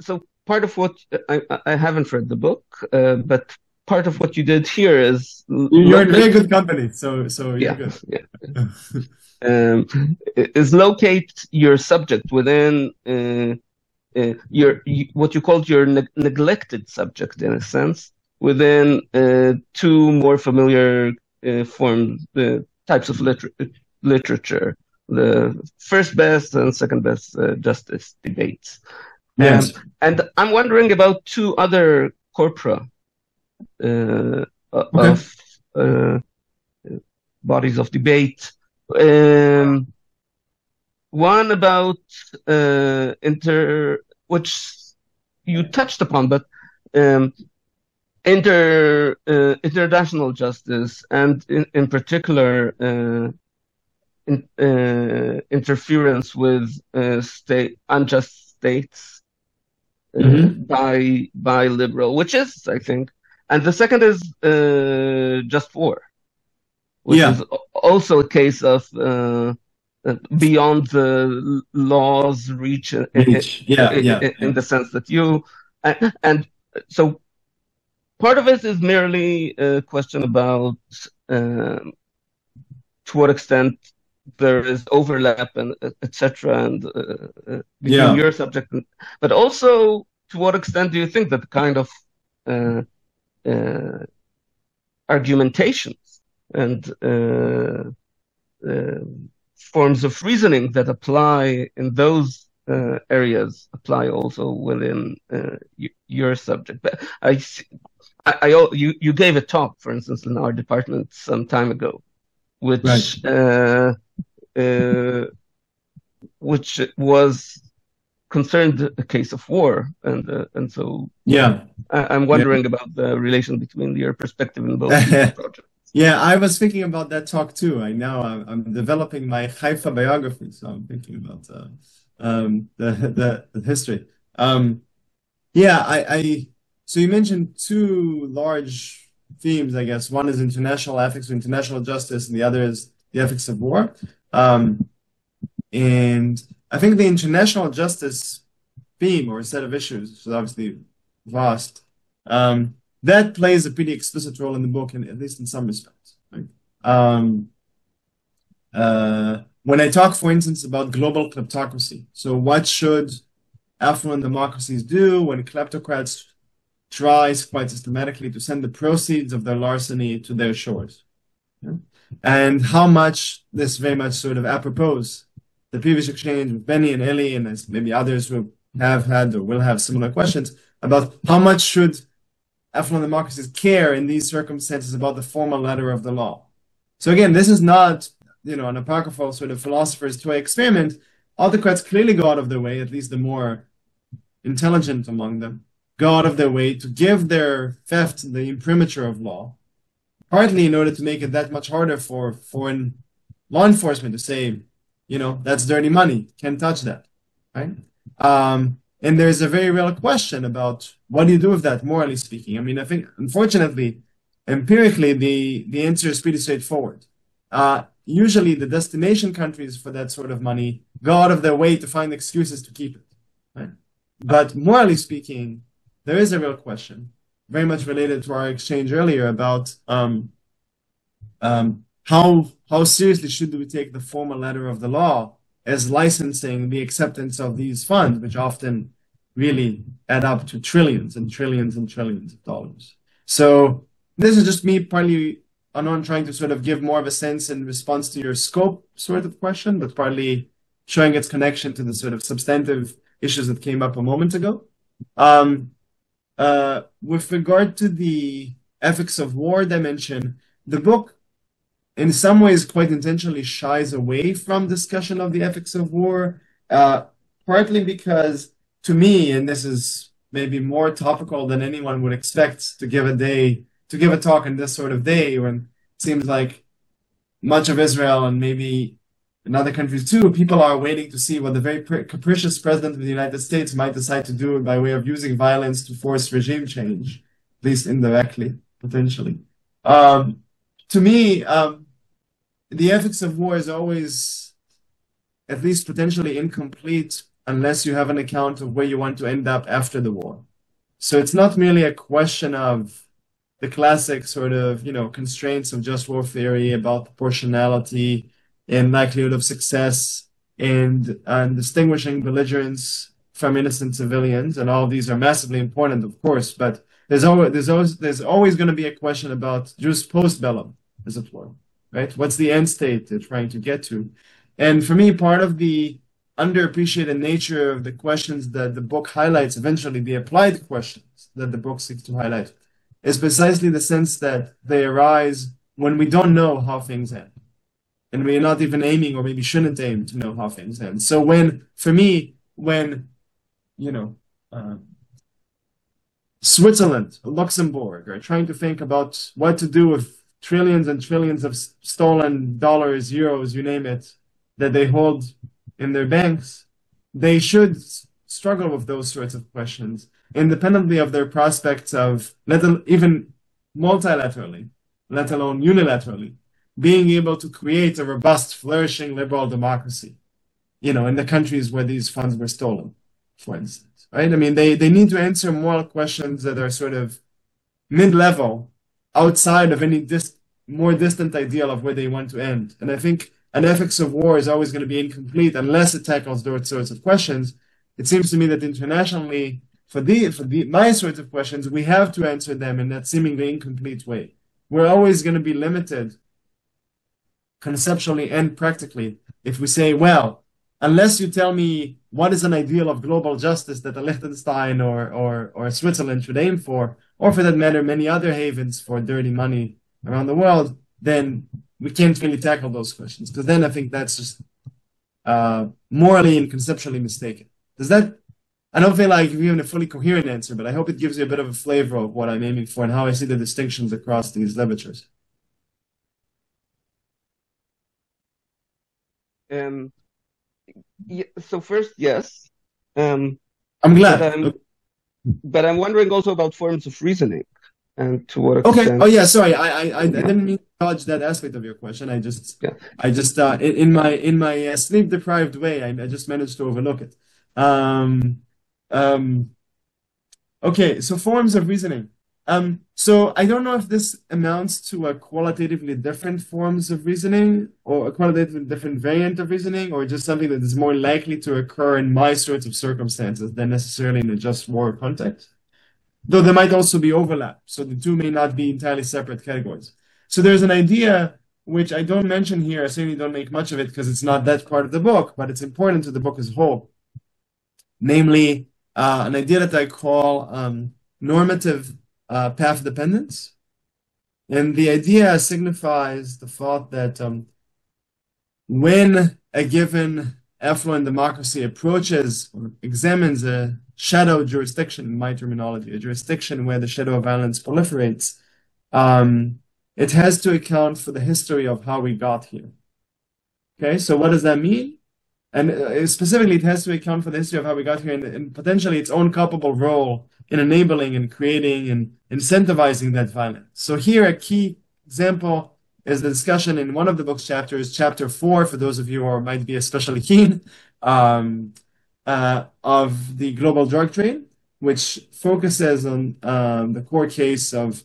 So part of what I haven't read the book, but part of what you did here is You're in very good company, so you're yeah, good. yeah. Is locate your subject within what you called your neglected subject in a sense within two more familiar forms types of literature, the first best and second best justice debates. Yes. And I'm wondering about two other corpora Okay. of bodies of debate. One about which you touched upon, but international justice, and in particular interference with unjust states by liberal, which is, I think, and the second is just war, which Yeah. is also a case of beyond the law's reach in the sense that and so part of it is merely a question about to what extent there is overlap and etc. and between your subject, but also to what extent do you think that kind of argumentations and forms of reasoning that apply in those areas apply also within your subject? But you gave a talk, for instance, in our department some time ago, which was concerned a case of war, and so I'm wondering about the relation between your perspective in both these projects. Yeah, I was thinking about that talk too. I'm developing my Haifa biography, so I'm thinking about the history. So you mentioned two large themes, I guess. One is international ethics or international justice, and the other is the ethics of war. And I think the international justice theme or set of issues, which is obviously vast, that plays a pretty explicit role in the book, at least in some respects. Right? When I talk, for instance, about global kleptocracy, so what should affluent democracies do when kleptocrats try quite systematically to send the proceeds of their larceny to their shores. Yeah? And how much this very much sort of apropos the previous exchange with Benny and Eli and maybe others who have had or will have similar questions about how much should affluent democracies care in these circumstances about the formal letter of the law. So again, this is not, an apocryphal sort of philosopher's toy experiment. Autocrats clearly go out of their way, at least the more intelligent among them, go out of their way to give their theft the imprimatur of law, partly in order to make it that much harder for foreign law enforcement to say, that's dirty money, can't touch that, right? And there's a very real question about what do you do with that, morally speaking. I mean, I think, unfortunately, empirically, the answer is pretty straightforward. Usually, the destination countries for that sort of money go out of their way to find excuses to keep it, right? But morally speaking, there is a real question, very much related to our exchange earlier about how seriously should we take the formal letter of the law as licensing the acceptance of these funds, which often really add up to trillions and trillions and trillions of dollars. So this is just me partly, Anon, trying to sort of give more of a sense in response to your scope sort of question, but partly showing its connection to the sort of substantive issues that came up a moment ago. With regard to the ethics of war dimension, the book in some ways quite intentionally shies away from discussion of the ethics of war, partly because to me, and this is maybe more topical than anyone would expect to give a talk in this sort of day when it seems like much of Israel and maybe in other countries too, people are waiting to see what the very capricious president of the United States might decide to do by way of using violence to force regime change, at least indirectly, potentially. To me, the ethics of war is always at least potentially incomplete unless you have an account of where you want to end up after the war. So it's not merely a question of the classic sort of, constraints of just war theory about proportionality and likelihood of success and distinguishing belligerents from innocent civilians. And all of these are massively important, of course, but there's always going to be a question about jus post bellum, as it were, right? What's the end state they're trying to get to? And for me, part of the underappreciated nature of the questions that the book highlights, eventually the applied questions that the book seeks to highlight, is precisely the sense that they arise when we don't know how things end. And we are not even aiming, or maybe shouldn't aim to know how things end. So when Switzerland, Luxembourg are trying to think about what to do with trillions and trillions of stolen dollars, euros, you name it, that they hold in their banks, they should struggle with those sorts of questions, independently of their prospects of, even multilaterally, let alone unilaterally, being able to create a robust, flourishing liberal democracy, in the countries where these funds were stolen, for instance, right? I mean, they need to answer moral questions that are sort of mid-level, outside of any more distant ideal of where they want to end. And I think an ethics of war is always going to be incomplete unless it tackles those sorts of questions. It seems to me that internationally, for my sorts of questions, we have to answer them in that seemingly incomplete way. We're always going to be limited conceptually and practically if we say, well, unless you tell me what is an ideal of global justice that a Liechtenstein or Switzerland should aim for, or for that matter, many other havens for dirty money around the world, then we can't really tackle those questions. Because then I think that's just morally and conceptually mistaken. I don't feel like giving a fully coherent answer, but I hope it gives you a bit of a flavor of what I'm aiming for and how I see the distinctions across these literatures. So first, yes. I'm glad. But I'm wondering also about forms of reasoning and to what extent. Okay. Oh yeah. Sorry, I didn't mean to dodge that aspect of your question. I just in my sleep deprived way, I just managed to overlook it. Okay. So forms of reasoning. So I don't know if this amounts to a qualitatively different forms of reasoning or a qualitatively different variant of reasoning, or just something that is more likely to occur in my sorts of circumstances than necessarily in a just war context. Though there might also be overlap, so the two may not be entirely separate categories. So there's an idea which I don't mention here, I certainly don't make much of it because it's not that part of the book, but it's important to the book as a whole. Namely, an idea that I call normative path dependence. And the idea signifies the thought that when a given affluent democracy approaches or examines a shadow jurisdiction, in my terminology, a jurisdiction where the shadow of violence proliferates, it has to account for the history of how we got here. Okay, so what does that mean? And specifically, it has to account for the history of how we got here and potentially its own culpable role in enabling and creating and incentivizing that violence. So here, a key example is the discussion in one of the book's chapters, chapter 4, for those of you who might be especially keen, of the global drug trade, which focuses on the core case of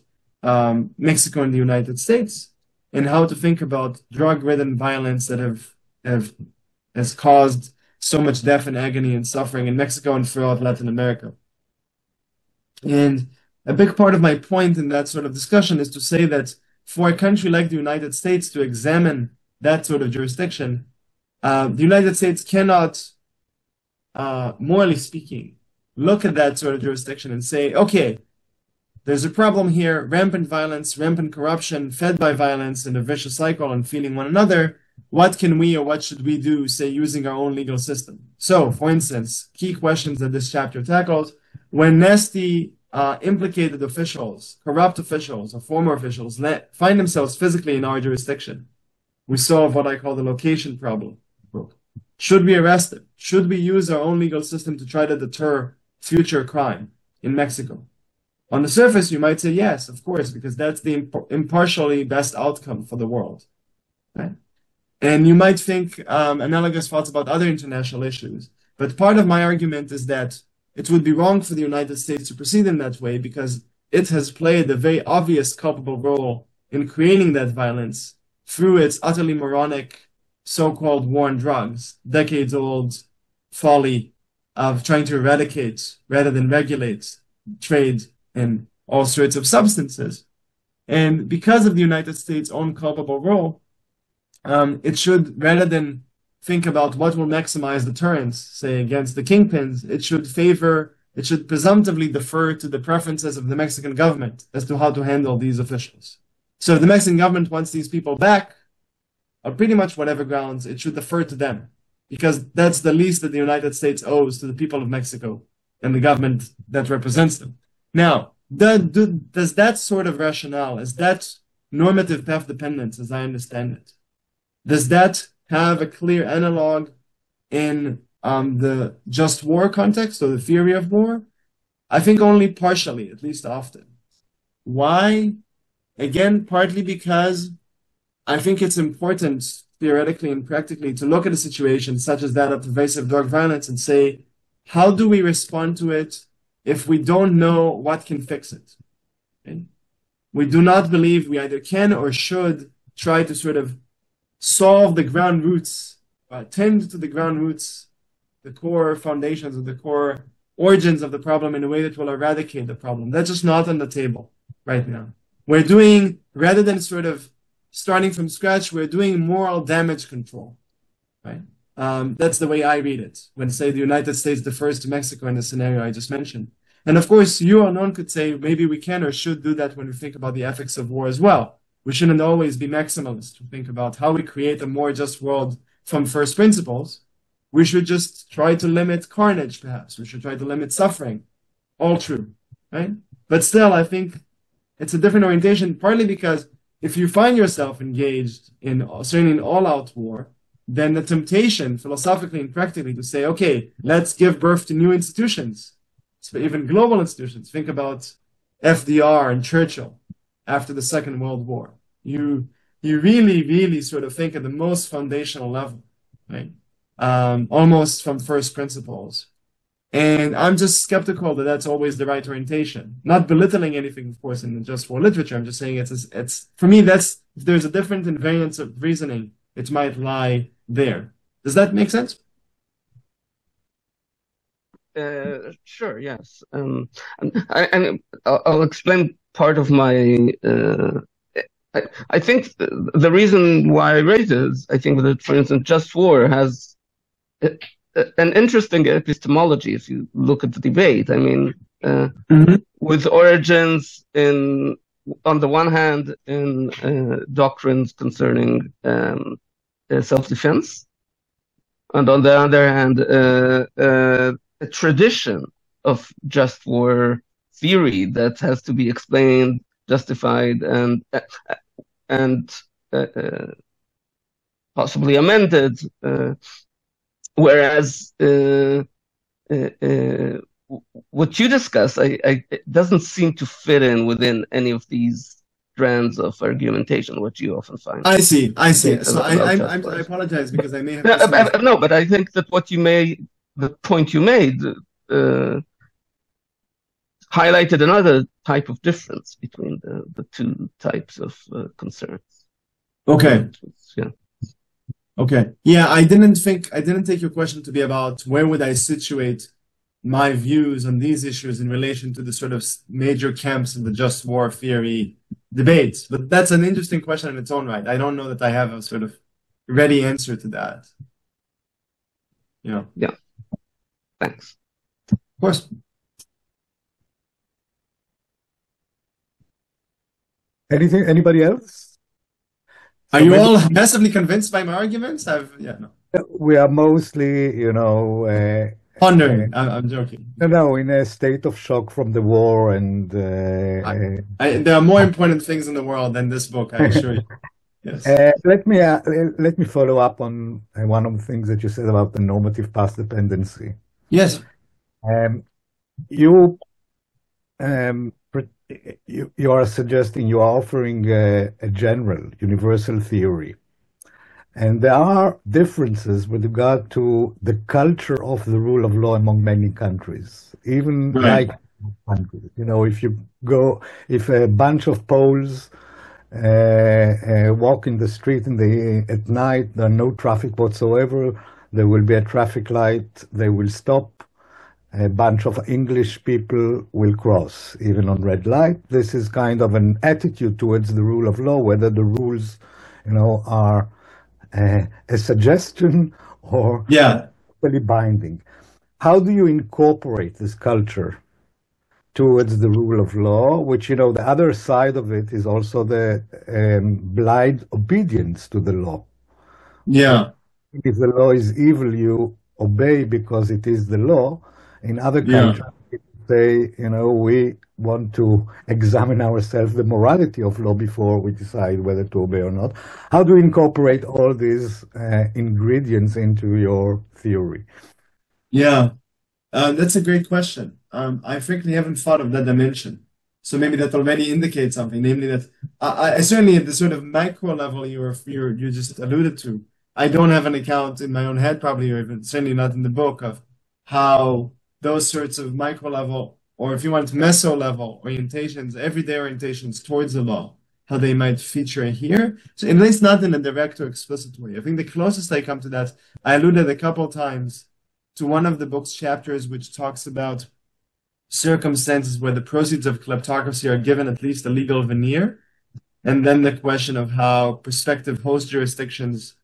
Mexico and the United States, and how to think about drug-ridden violence that has caused so much death and agony and suffering in Mexico and throughout Latin America. And a big part of my point in that sort of discussion is to say that for a country like the United States to examine that sort of jurisdiction, the United States cannot, morally speaking, look at that sort of jurisdiction and say, okay, there's a problem here, rampant violence, rampant corruption, fed by violence in a vicious cycle and feeding one another. What can we or what should we do, say, using our own legal system? So, for instance, key questions that this chapter tackles, when nasty, implicated officials, corrupt officials, or former officials find themselves physically in our jurisdiction, we solve what I call the location problem. Should we arrest them? Should we use our own legal system to try to deter future crime in Mexico? On the surface, you might say yes, of course, because that's the impartially best outcome for the world. Right? And you might think analogous thoughts about other international issues. But part of my argument is that it would be wrong for the United States to proceed in that way because it has played a very obvious culpable role in creating that violence through its utterly moronic so-called war on drugs, decades-old folly of trying to eradicate rather than regulate trade in all sorts of substances. And because of the United States' own culpable role, it should, rather than think about what will maximize deterrence, say, against the kingpins, it should presumptively defer to the preferences of the Mexican government as to how to handle these officials. So if the Mexican government wants these people back, on pretty much whatever grounds, it should defer to them, because that's the least that the United States owes to the people of Mexico and the government that represents them. Now, does that sort of rationale, is that normative path dependence, as I understand it, does that have a clear analog in the just war context or the theory of war? I think only partially, at least often. Why? Again, partly because I think it's important, theoretically and practically, to look at a situation such as that of pervasive drug violence and say, how do we respond to it if we don't know what can fix it? Okay? We do not believe we either can or should try to sort of solve the ground roots, tend to the ground roots, the core foundations of the core origins of the problem in a way that will eradicate the problem. That's just not on the table right now. We're doing, rather than sort of starting from scratch, we're doing moral damage control, right? That's the way I read it when, say, the United States defers to Mexico in the scenario I just mentioned. And of course, you or none could say maybe we can or should do that when we think about the ethics of war as well. We shouldn't always be maximalists to think about how we create a more just world from first principles. We should just try to limit carnage, perhaps. We should try to limit suffering. All true, right? But still, I think it's a different orientation, partly because if you find yourself engaged in, certainly in all-out war, then the temptation, philosophically and practically, to say, okay, let's give birth to new institutions, even global institutions. Think about FDR and Churchill after the Second World War. You really, really sort of think at the most foundational level, right? Almost from first principles. And I'm just skeptical that that's always the right orientation. Not belittling anything, of course, in the just war literature. I'm just saying it's for me, that's, if there's a different invariance of reasoning, it might lie there. Does that make sense? Sure, yes. And I'll explain part of my. I think the reason why I raise it is I think that, for instance, just war has an interesting epistemology if you look at the debate. I mean, with origins in, on the one hand, in doctrines concerning self-defense, and on the other hand, a tradition of just war theory that has to be explained, justified, and possibly amended. Whereas what you discuss, it doesn't seem to fit in within any of these strands of argumentation, what you often find. I see. So I apologize because I may have no, but I think that the point you made highlighted another type of difference between the two types of concerns. Okay. Yeah. Okay. Yeah, I didn't take your question to be about where would I situate my views on these issues in relation to the sort of major camps in the just war theory debates. But that's an interesting question in its own right. I don't know that I have a sort of ready answer to that. Yeah. Yeah. Thanks. Of course. Anybody else? Are you all massively convinced by my arguments? No. We are mostly, pondering. I'm joking. No, in a state of shock from the war, and there are more important things in the world than this book, I assure you. Yes. Let me follow up on one of the things that you said about the normative path dependency. Yes. You are suggesting, you are offering a general, universal theory. And there are differences with regard to the culture of the rule of law among many countries, even like countries. If a bunch of Poles walk in the street at night, there are no traffic whatsoever, there will be a traffic light, they will stop. A bunch of English people will cross, even on red light. This is kind of an attitude towards the rule of law, whether the rules, are a suggestion or really binding. How do you incorporate this culture towards the rule of law, which, the other side of it is also the blind obedience to the law? Yeah. If the law is evil, you obey because it is the law. In other countries, say, we want to examine ourselves, the morality of law, before we decide whether to obey or not. How do you incorporate all these ingredients into your theory? Yeah, that's a great question. I frankly haven't thought of that dimension. So maybe that already indicates something, namely that I certainly at the sort of micro level you just alluded to, I don't have an account in my own head, probably, or even certainly not in the book, of how those sorts of micro level, or if you want meso level orientations, everyday orientations towards the law, how they might feature here. So at least not in a direct or explicit way. I think the closest I come to that, I alluded a couple of times to one of the book's chapters, which talks about circumstances where the proceeds of kleptocracy are given at least a legal veneer. And then the question of how prospective host jurisdictions,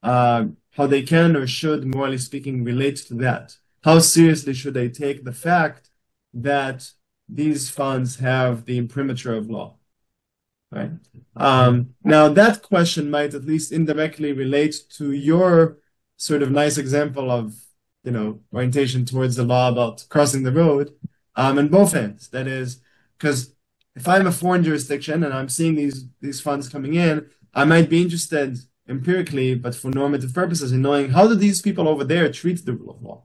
how they can or should, morally speaking, relate to that. How seriously should they take the fact that these funds have the imprimatur of law? Right. Now, that question might at least indirectly relate to your sort of nice example of, orientation towards the law about crossing the road in both ends. That is, because if I'm a foreign jurisdiction and I'm seeing these funds coming in, I might be interested empirically, but for normative purposes, in knowing how do these people over there treat the rule of law.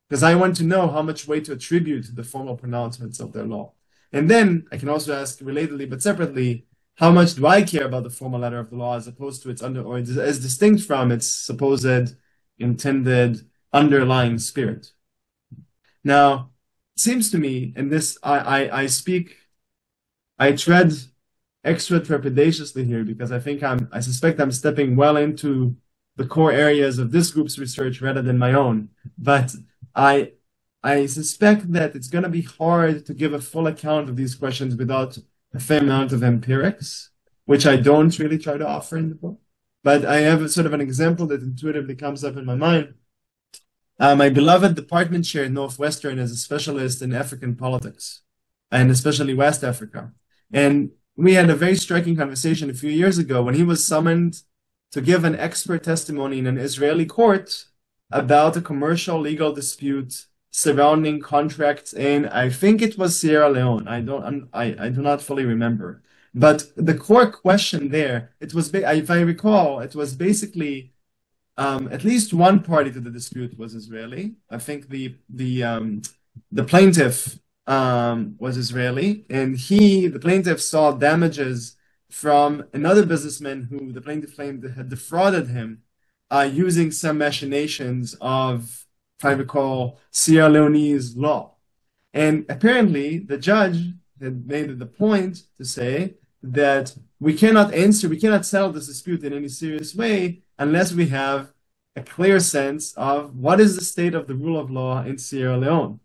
Because I want to know how much weight to attribute to the formal pronouncements of their law. And then I can also ask relatedly, but separately, how much do I care about the formal letter of the law as opposed to its or as distinct from its supposed intended underlying spirit? Now, it seems to me, and this I tread extra trepidatiously here because I suspect I'm stepping well into the core areas of this group's research rather than my own. But I suspect that it's going to be hard to give a full account of these questions without a fair amount of empirics, which I don't really try to offer in the book. But I have sort of an example that intuitively comes up in my mind. My beloved department chair in Northwestern is a specialist in African politics, and especially West Africa. And we had a very striking conversation a few years ago when he was summoned to give an expert testimony in an Israeli court about a commercial legal dispute surrounding contracts in, I think it was Sierra Leone. I do not fully remember. But the core question there, it was, if I recall, it was basically at least one party to the dispute was Israeli. I think the plaintiff was Israeli, and the plaintiff saw damages from another businessman who the plaintiff claimed had defrauded him using some machinations of, if I recall, Sierra Leone's law. And apparently the judge had made it the point to say that we cannot settle this dispute in any serious way unless we have a clear sense of what is the state of the rule of law in Sierra Leone.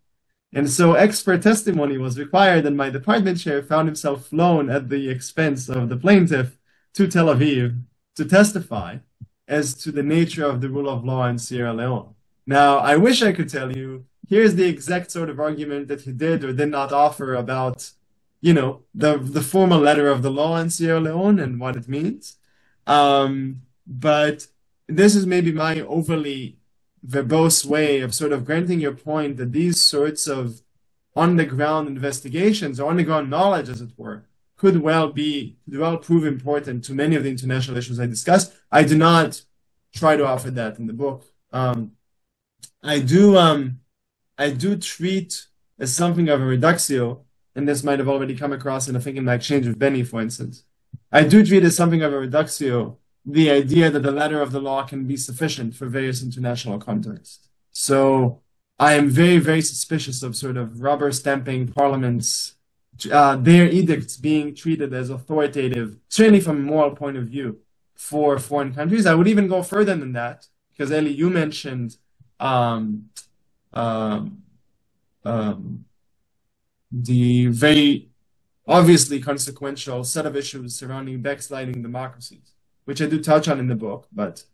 And so expert testimony was required, and my department chair found himself flown at the expense of the plaintiff to Tel Aviv to testify as to the nature of the rule of law in Sierra Leone. Now, I wish I could tell you, here's the exact sort of argument that he did or did not offer about, the formal letter of the law in Sierra Leone and what it means. But this is maybe my overly verbose way of sort of granting your point that these sorts of on-the-ground investigations or on-the-ground knowledge, as it were, could well prove important to many of the international issues I discussed. I do not try to offer that in the book. I do treat as something of a reductio, and this might have already come across in my exchange with Benny, for instance. I do treat as something of a reductio the idea that the letter of the law can be sufficient for various international contexts. So I am very, very suspicious of sort of rubber stamping parliaments, their edicts being treated as authoritative, certainly from a moral point of view, for foreign countries. I would even go further than that, because Eli, you mentioned the very obviously consequential set of issues surrounding backsliding democracies, which I do touch on in the book, but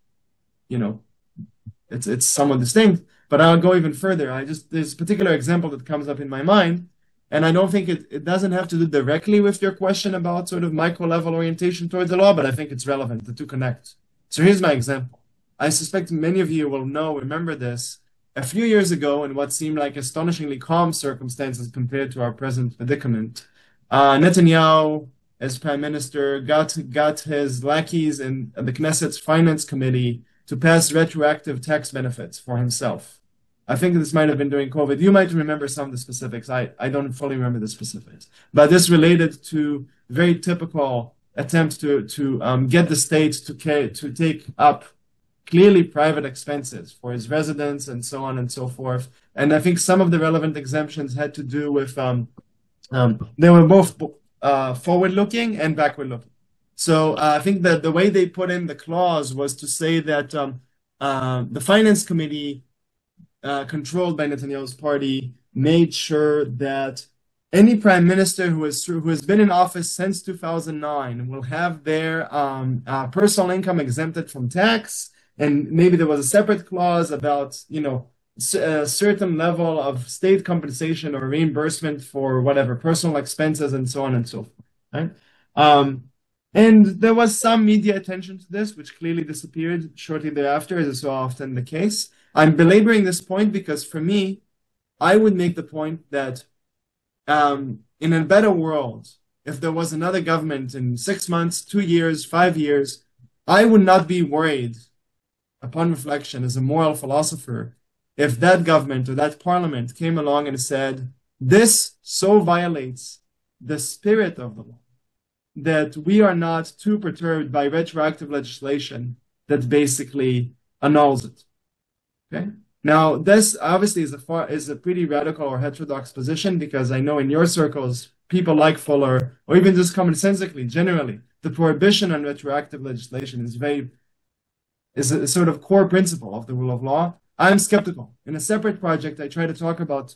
it's somewhat distinct. But I'll go even further. There's a particular example that comes up in my mind, and I don't think it doesn't have to do directly with your question about sort of micro-level orientation towards the law, but I think it's relevant. The two connect. So here's my example. I suspect many of you will remember this. A few years ago, in what seemed like astonishingly calm circumstances compared to our present predicament, Netanyahu, as prime minister, got his lackeys in the Knesset's finance committee to pass retroactive tax benefits for himself. I think this might have been during COVID. You might remember some of the specifics. I don't fully remember the specifics. But this related to very typical attempt to get the state to take up clearly private expenses for his residence and so on and so forth. And I think some of the relevant exemptions had to do with, they were both forward-looking and backward-looking. So I think that the way they put in the clause was to say that the finance committee controlled by Netanyahu's party made sure that any prime minister who has been in office since 2009 will have their personal income exempted from tax. And maybe there was a separate clause about, a certain level of state compensation or reimbursement for whatever personal expenses and so on and so forth. Right? And there was some media attention to this, which clearly disappeared shortly thereafter, as is so often the case. I'm belaboring this point because for me, I would make the point that in a better world, if there was another government in 6 months, 2 years, 5 years, I would not be worried, upon reflection as a moral philosopher, if that government or that parliament came along and said, this so violates the spirit of the law that we are not too perturbed by retroactive legislation that basically annuls it. Okay? Now, this obviously is a pretty radical or heterodox position, because I know in your circles, people like Fuller, or even just commonsensically, generally, the prohibition on retroactive legislation is a sort of core principle of the rule of law. I'm skeptical. In a separate project, I try to talk about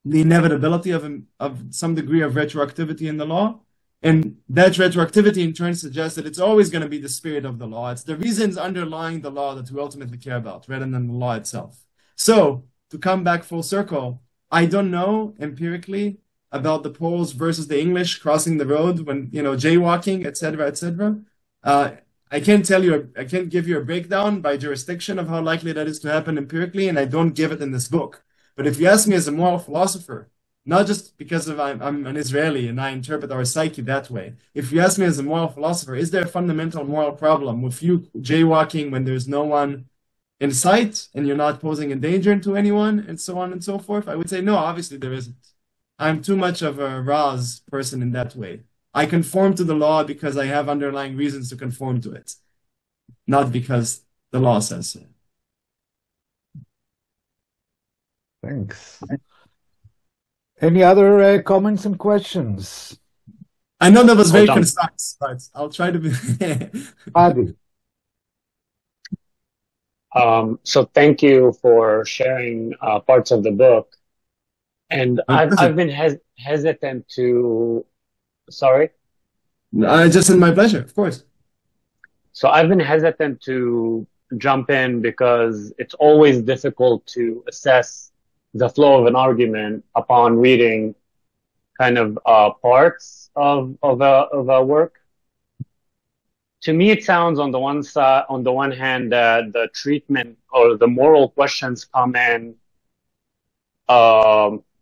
the inevitability of some degree of retroactivity in the law. And that retroactivity in turn suggests that it's always going to be the spirit of the law. It's the reasons underlying the law that we ultimately care about, rather than the law itself. So, to come back full circle, I don't know empirically about the Poles versus the English crossing the road when, jaywalking, etc., etc. I can't give you a breakdown by jurisdiction of how likely that is to happen empirically, and I don't give it in this book. But if you ask me as a moral philosopher, not just because I'm an Israeli and I interpret our psyche that way. If you ask me as a moral philosopher, is there a fundamental moral problem with you jaywalking when there's no one in sight and you're not posing a danger to anyone, and so on and so forth? I would say no, obviously there isn't. I'm too much of a Raz person in that way. I conform to the law because I have underlying reasons to conform to it, not because the law says so. Thanks. Any other comments and questions? I know that was very concise, but I'll try to be. Adi. So thank you for sharing parts of the book. And I've been hesitant to. Sorry? Just in my pleasure, of course. So I've been hesitant to jump in because it's always difficult to assess the flow of an argument upon reading kind of parts of a work. To me, it sounds on the one hand that the treatment or the moral questions come in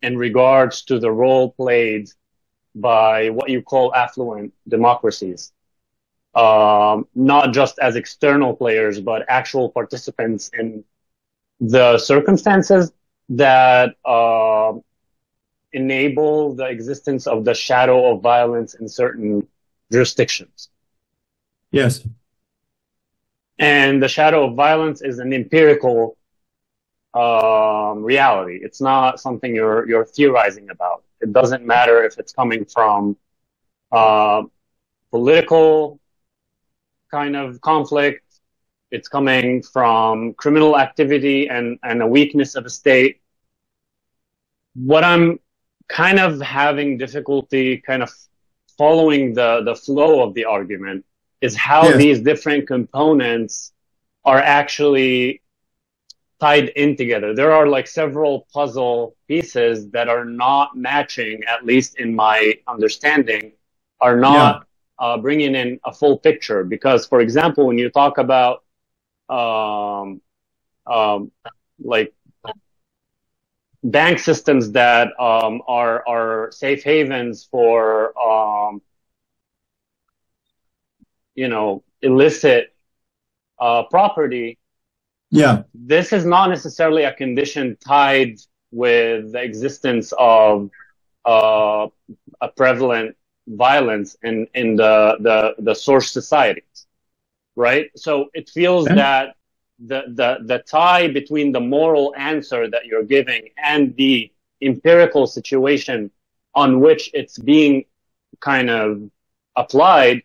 regards to the role played by what you call affluent democracies, not just as external players, but actual participants in the circumstances that enable the existence of the shadow of violence in certain jurisdictions. Yes. And the shadow of violence is an empirical reality. It's not something you're theorizing about. It doesn't matter if it's coming from political kind of conflict. It's coming from criminal activity and a weakness of a state. What I'm kind of having difficulty kind of following the flow of the argument is how these different components are actually tied in together. There are like several puzzle pieces that are not matching, at least in my understanding, are not bringing in a full picture. Because, for example, when you talk about like bank systems that are safe havens for illicit property. Yeah. This is not necessarily a condition tied with the existence of a prevalent violence in the source societies, right? So it feels that the tie between the moral answer that you're giving and the empirical situation on which it's being kind of applied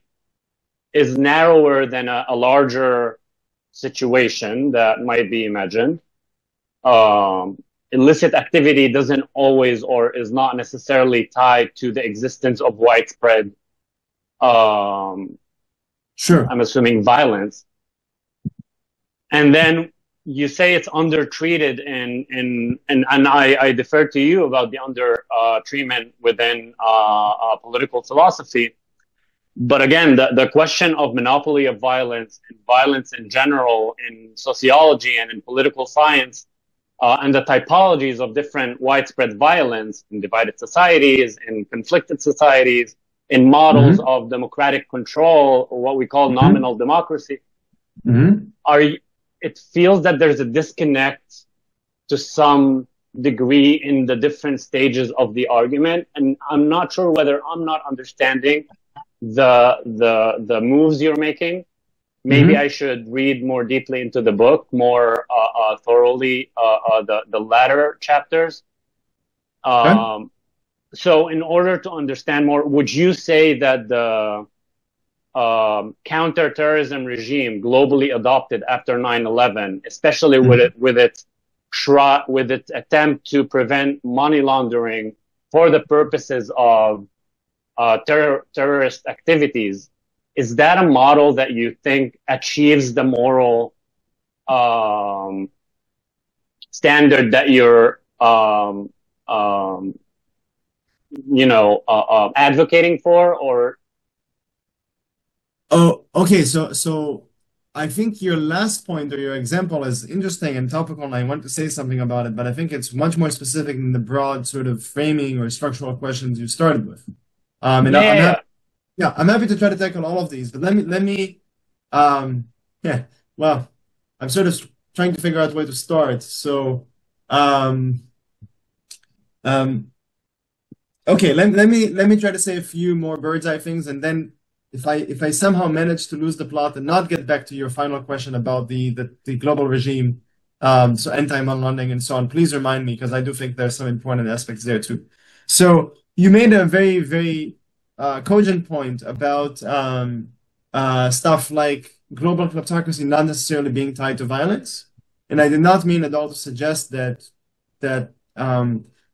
is narrower than a larger situation that might be imagined. Illicit activity doesn't always or is not necessarily tied to the existence of widespread, I'm assuming, violence. And then you say it's undertreated, and I defer to you about the treatment within political philosophy. But again, the question of monopoly of violence and violence in general in sociology and in political science, and the typologies of different widespread violence in divided societies, in conflicted societies, in models of democratic control, or what we call nominal democracy, it feels that there's a disconnect to some degree in the different stages of the argument. And I'm not sure whether I'm not understanding the moves you're making, maybe I should read more deeply into the book, more thoroughly, the latter chapters. So in order to understand more, would you say that the counterterrorism regime globally adopted after 9/11, especially with its attempt to prevent money laundering for the purposes of terrorist activities, is that a model that you think achieves the moral standard that you're advocating for? Or okay, so I think your last point or your example is interesting and topical, and I want to say something about it, but I think it's much more specific than the broad sort of framing or structural questions you started with. I'm happy to try to tackle all of these, but let me well, I'm sort of trying to figure out where to start. So okay, let me try to say a few more bird's eye things, and then if I somehow manage to lose the plot and not get back to your final question about the global regime, so anti-money laundering and so on, please remind me, because I do think there's some important aspects there too. So you made a very, very cogent point about stuff like global kleptocracy not necessarily being tied to violence, and I did not mean at all to suggest that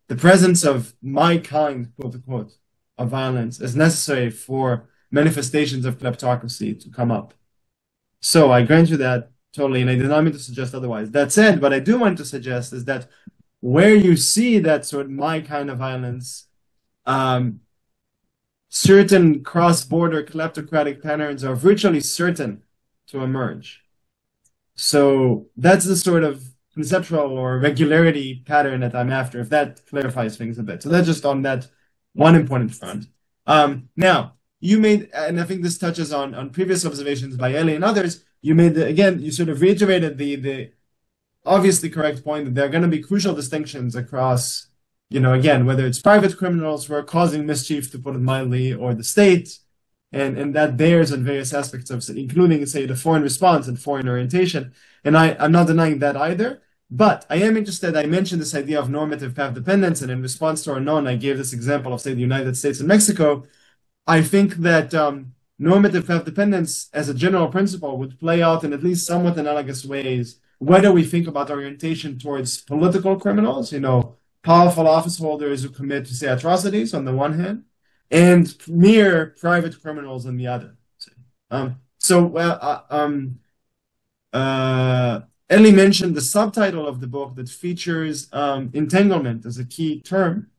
the presence of my kind, quote unquote, of violence is necessary for manifestations of kleptocracy to come up. So I grant you that totally, and I did not mean to suggest otherwise. That said, what I do want to suggest is that where you see that sort of my kind of violence, certain cross-border kleptocratic patterns are virtually certain to emerge. So that's the sort of conceptual or regularity pattern that I'm after, if that clarifies things a bit. So that's just on that one important front. Now, you made, and I think this touches on previous observations by Eli and others, you made, again, you sort of reiterated the obviously correct point that there are going to be crucial distinctions across, again, whether it's private criminals who are causing mischief, to put it mildly, or the state, and that bears on various aspects of, including, say, the foreign response and foreign orientation. And I'm not denying that either, but I am interested, I mentioned this idea of normative path dependence, and in response to our known, I gave this example of, say, the United States and Mexico. I think that normative path dependence as a general principle would play out in at least somewhat analogous ways, whether we think about orientation towards political criminals, powerful office holders who commit, say, atrocities on the one hand, and mere private criminals on the other. Eli mentioned the subtitle of the book that features entanglement as a key term.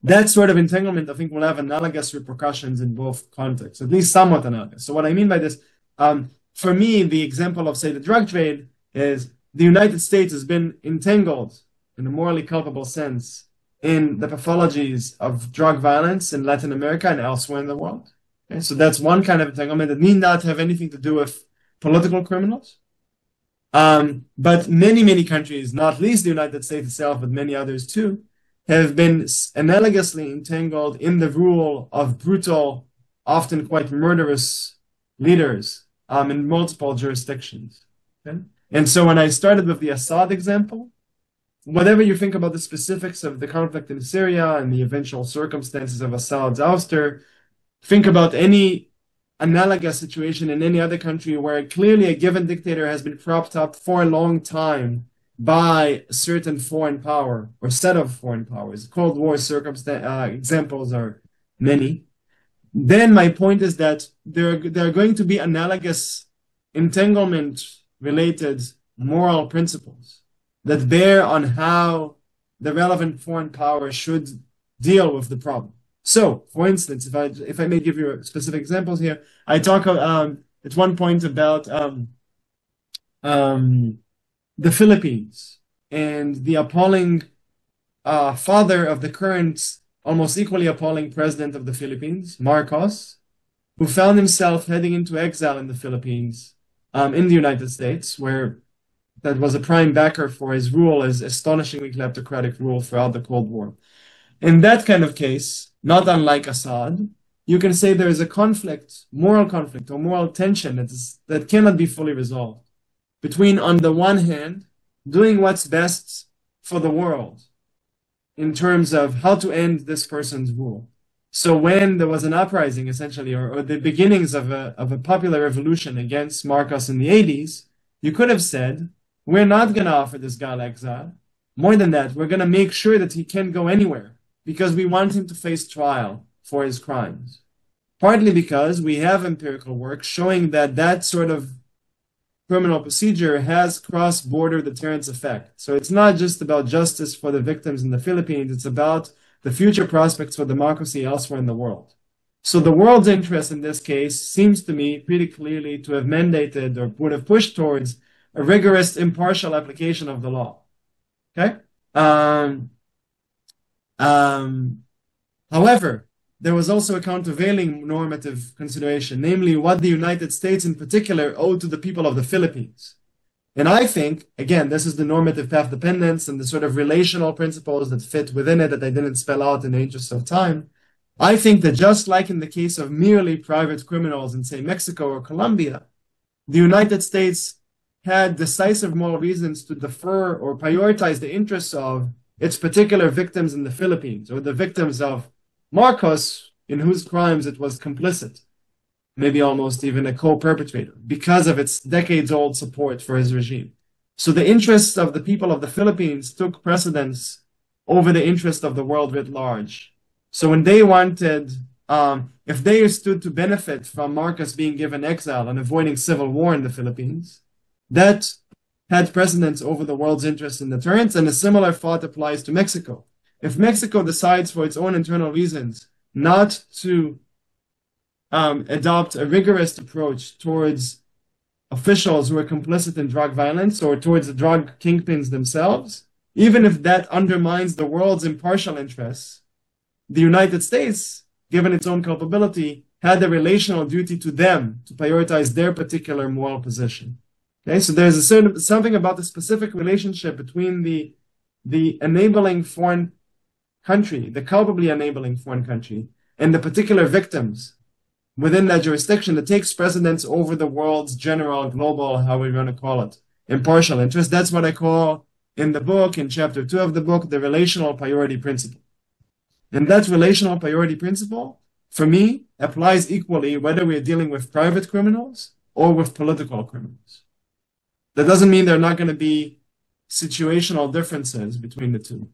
That sort of entanglement, I think, will have analogous repercussions in both contexts, at least somewhat analogous. So what I mean by this, for me, the example of, say, the drug trade is the United States has been entangled in a morally culpable sense in the pathologies of drug violence in Latin America and elsewhere in the world. Okay? So that's one kind of entanglement that need not have anything to do with political criminals. But many, many countries, not least the United States itself, but many others too, have been analogously entangled in the rule of brutal, often quite murderous leaders in multiple jurisdictions. Okay? And so when I started with the Assad example, whatever you think about the specifics of the conflict in Syria and the eventual circumstances of Assad's ouster, think about any analogous situation in any other country where clearly a given dictator has been propped up for a long time by a certain foreign power or set of foreign powers. Cold War examples are many. Then my point is that there are going to be analogous entanglement-related moral principles that bear on how the relevant foreign power should deal with the problem. So, for instance, if I may give you specific examples here, I talk at one point about the Philippines and the appalling father of the current, almost equally appalling president of the Philippines, Marcos, who found himself heading into exile in the Philippines, in the United States, where that was a prime backer for his rule, his astonishingly kleptocratic rule throughout the Cold War. In that kind of case, not unlike Assad, you can say there is a conflict, moral conflict or moral tension that cannot be fully resolved between, on the one hand, doing what's best for the world in terms of how to end this person's rule. So when there was an uprising, essentially, or the beginnings of a popular revolution against Marcos in the 80s, you could have said, we're not going to offer this guy exile. More than that, we're going to make sure that he can't go anywhere because we want him to face trial for his crimes. Partly because we have empirical work showing that that sort of criminal procedure has cross-border deterrence effect. So it's not just about justice for the victims in the Philippines, it's about the future prospects for democracy elsewhere in the world. So the world's interest in this case seems to me pretty clearly to have mandated or would have pushed towards a rigorous, impartial application of the law. Okay? However, there was also a countervailing normative consideration, namely what the United States in particular owed to the people of the Philippines. And I think, again, this is the normative path dependence and the sort of relational principles that fit within it that I didn't spell out in the interest of time. I think that just like in the case of merely private criminals in, say, Mexico or Colombia, the United States had decisive moral reasons to defer or prioritize the interests of its particular victims in the Philippines, or the victims of Marcos, in whose crimes it was complicit, maybe almost even a co-perpetrator, because of its decades-old support for his regime. So the interests of the people of the Philippines took precedence over the interest of the world writ large. So when they wanted, if they stood to benefit from Marcos being given exile and avoiding civil war in the Philippines, that had precedence over the world's interest in deterrence, and a similar thought applies to Mexico. If Mexico decides for its own internal reasons not to adopt a rigorous approach towards officials who are complicit in drug violence or towards the drug kingpins themselves, even if that undermines the world's impartial interests, the United States, given its own culpability, had a relational duty to them to prioritize their particular moral position. Okay, so there's a certain something about the specific relationship between the enabling foreign country, the culpably enabling foreign country, and the particular victims within that jurisdiction that takes precedence over the world's general, global, how we want to call it, impartial interest. That's what I call in the book, in chapter 2 of the book, the relational priority principle. And that relational priority principle, for me, applies equally whether we're dealing with private criminals or with political criminals. That doesn't mean there are not going to be situational differences between the two.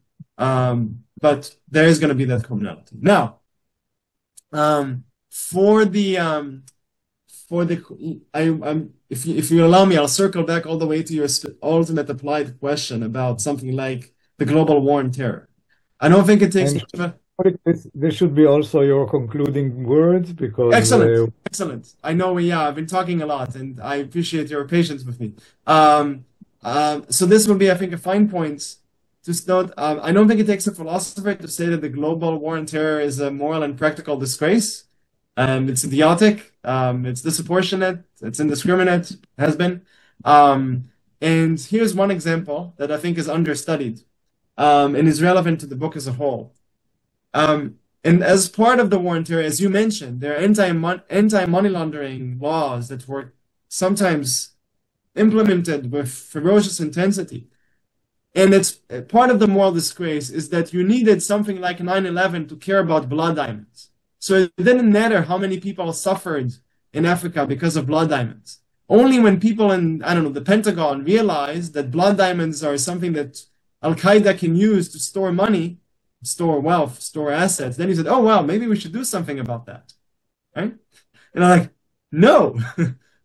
But there is going to be that commonality. Now, if you allow me, I'll circle back all the way to your ultimate applied question about something like the global war on terror. I don't think it takes much of a... This should be also your concluding words, because... Excellent. I know, I've been talking a lot, and I appreciate your patience with me. So this will be, I think, a fine point to note. I don't think it takes a philosopher to say that the global war on terror is a moral and practical disgrace. It's idiotic, it's disproportionate, it's indiscriminate, has been. And here's one example that I think is understudied and is relevant to the book as a whole. And as part of the war on terror, as you mentioned, there are anti-money laundering laws that were sometimes implemented with ferocious intensity. And it's part of the moral disgrace is that you needed something like 9/11 to care about blood diamonds. So it didn't matter how many people suffered in Africa because of blood diamonds. Only when people in, the Pentagon realized that blood diamonds are something that Al-Qaeda can use to store money, store wealth, store assets, then he said, oh, well, maybe we should do something about that, right? And I'm like, no,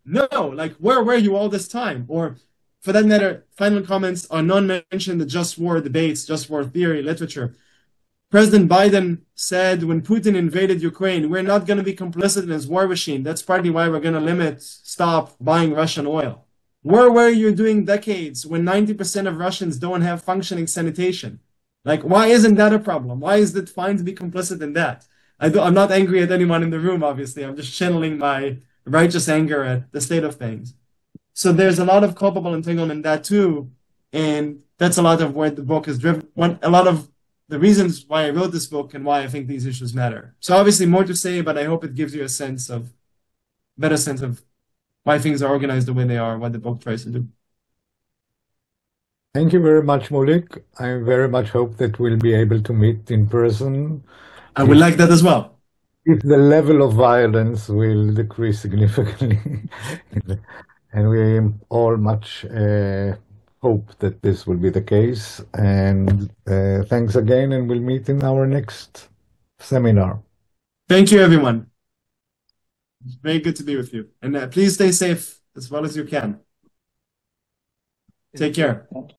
no, like, where were you all this time? Or for that matter, final comments are none mentioned the just war debates, just war theory, literature. President Biden said when Putin invaded Ukraine, we're not going to be complicit in his war machine. That's partly why we're going to stop buying Russian oil. Where were you doing decades when 90% of Russians don't have functioning sanitation? Like, why isn't that a problem? Why is it fine to be complicit in that? I'm not angry at anyone in the room, obviously. I'm just channeling my righteous anger at the state of things. So there's a lot of culpable entanglement in that too. And that's a lot of where the book is driven. A lot of the reasons why I wrote this book and why I think these issues matter. So obviously more to say, but I hope it gives you a better sense of why things are organized the way they are, what the book tries to do. Thank you very much, Shmulik. I very much hope that we'll be able to meet in person. I would like that as well. If the level of violence will decrease significantly. And we all much hope that this will be the case. And thanks again, and we'll meet in our next seminar. Thank you, everyone. It's very good to be with you. And please stay safe as well as you can. Take care.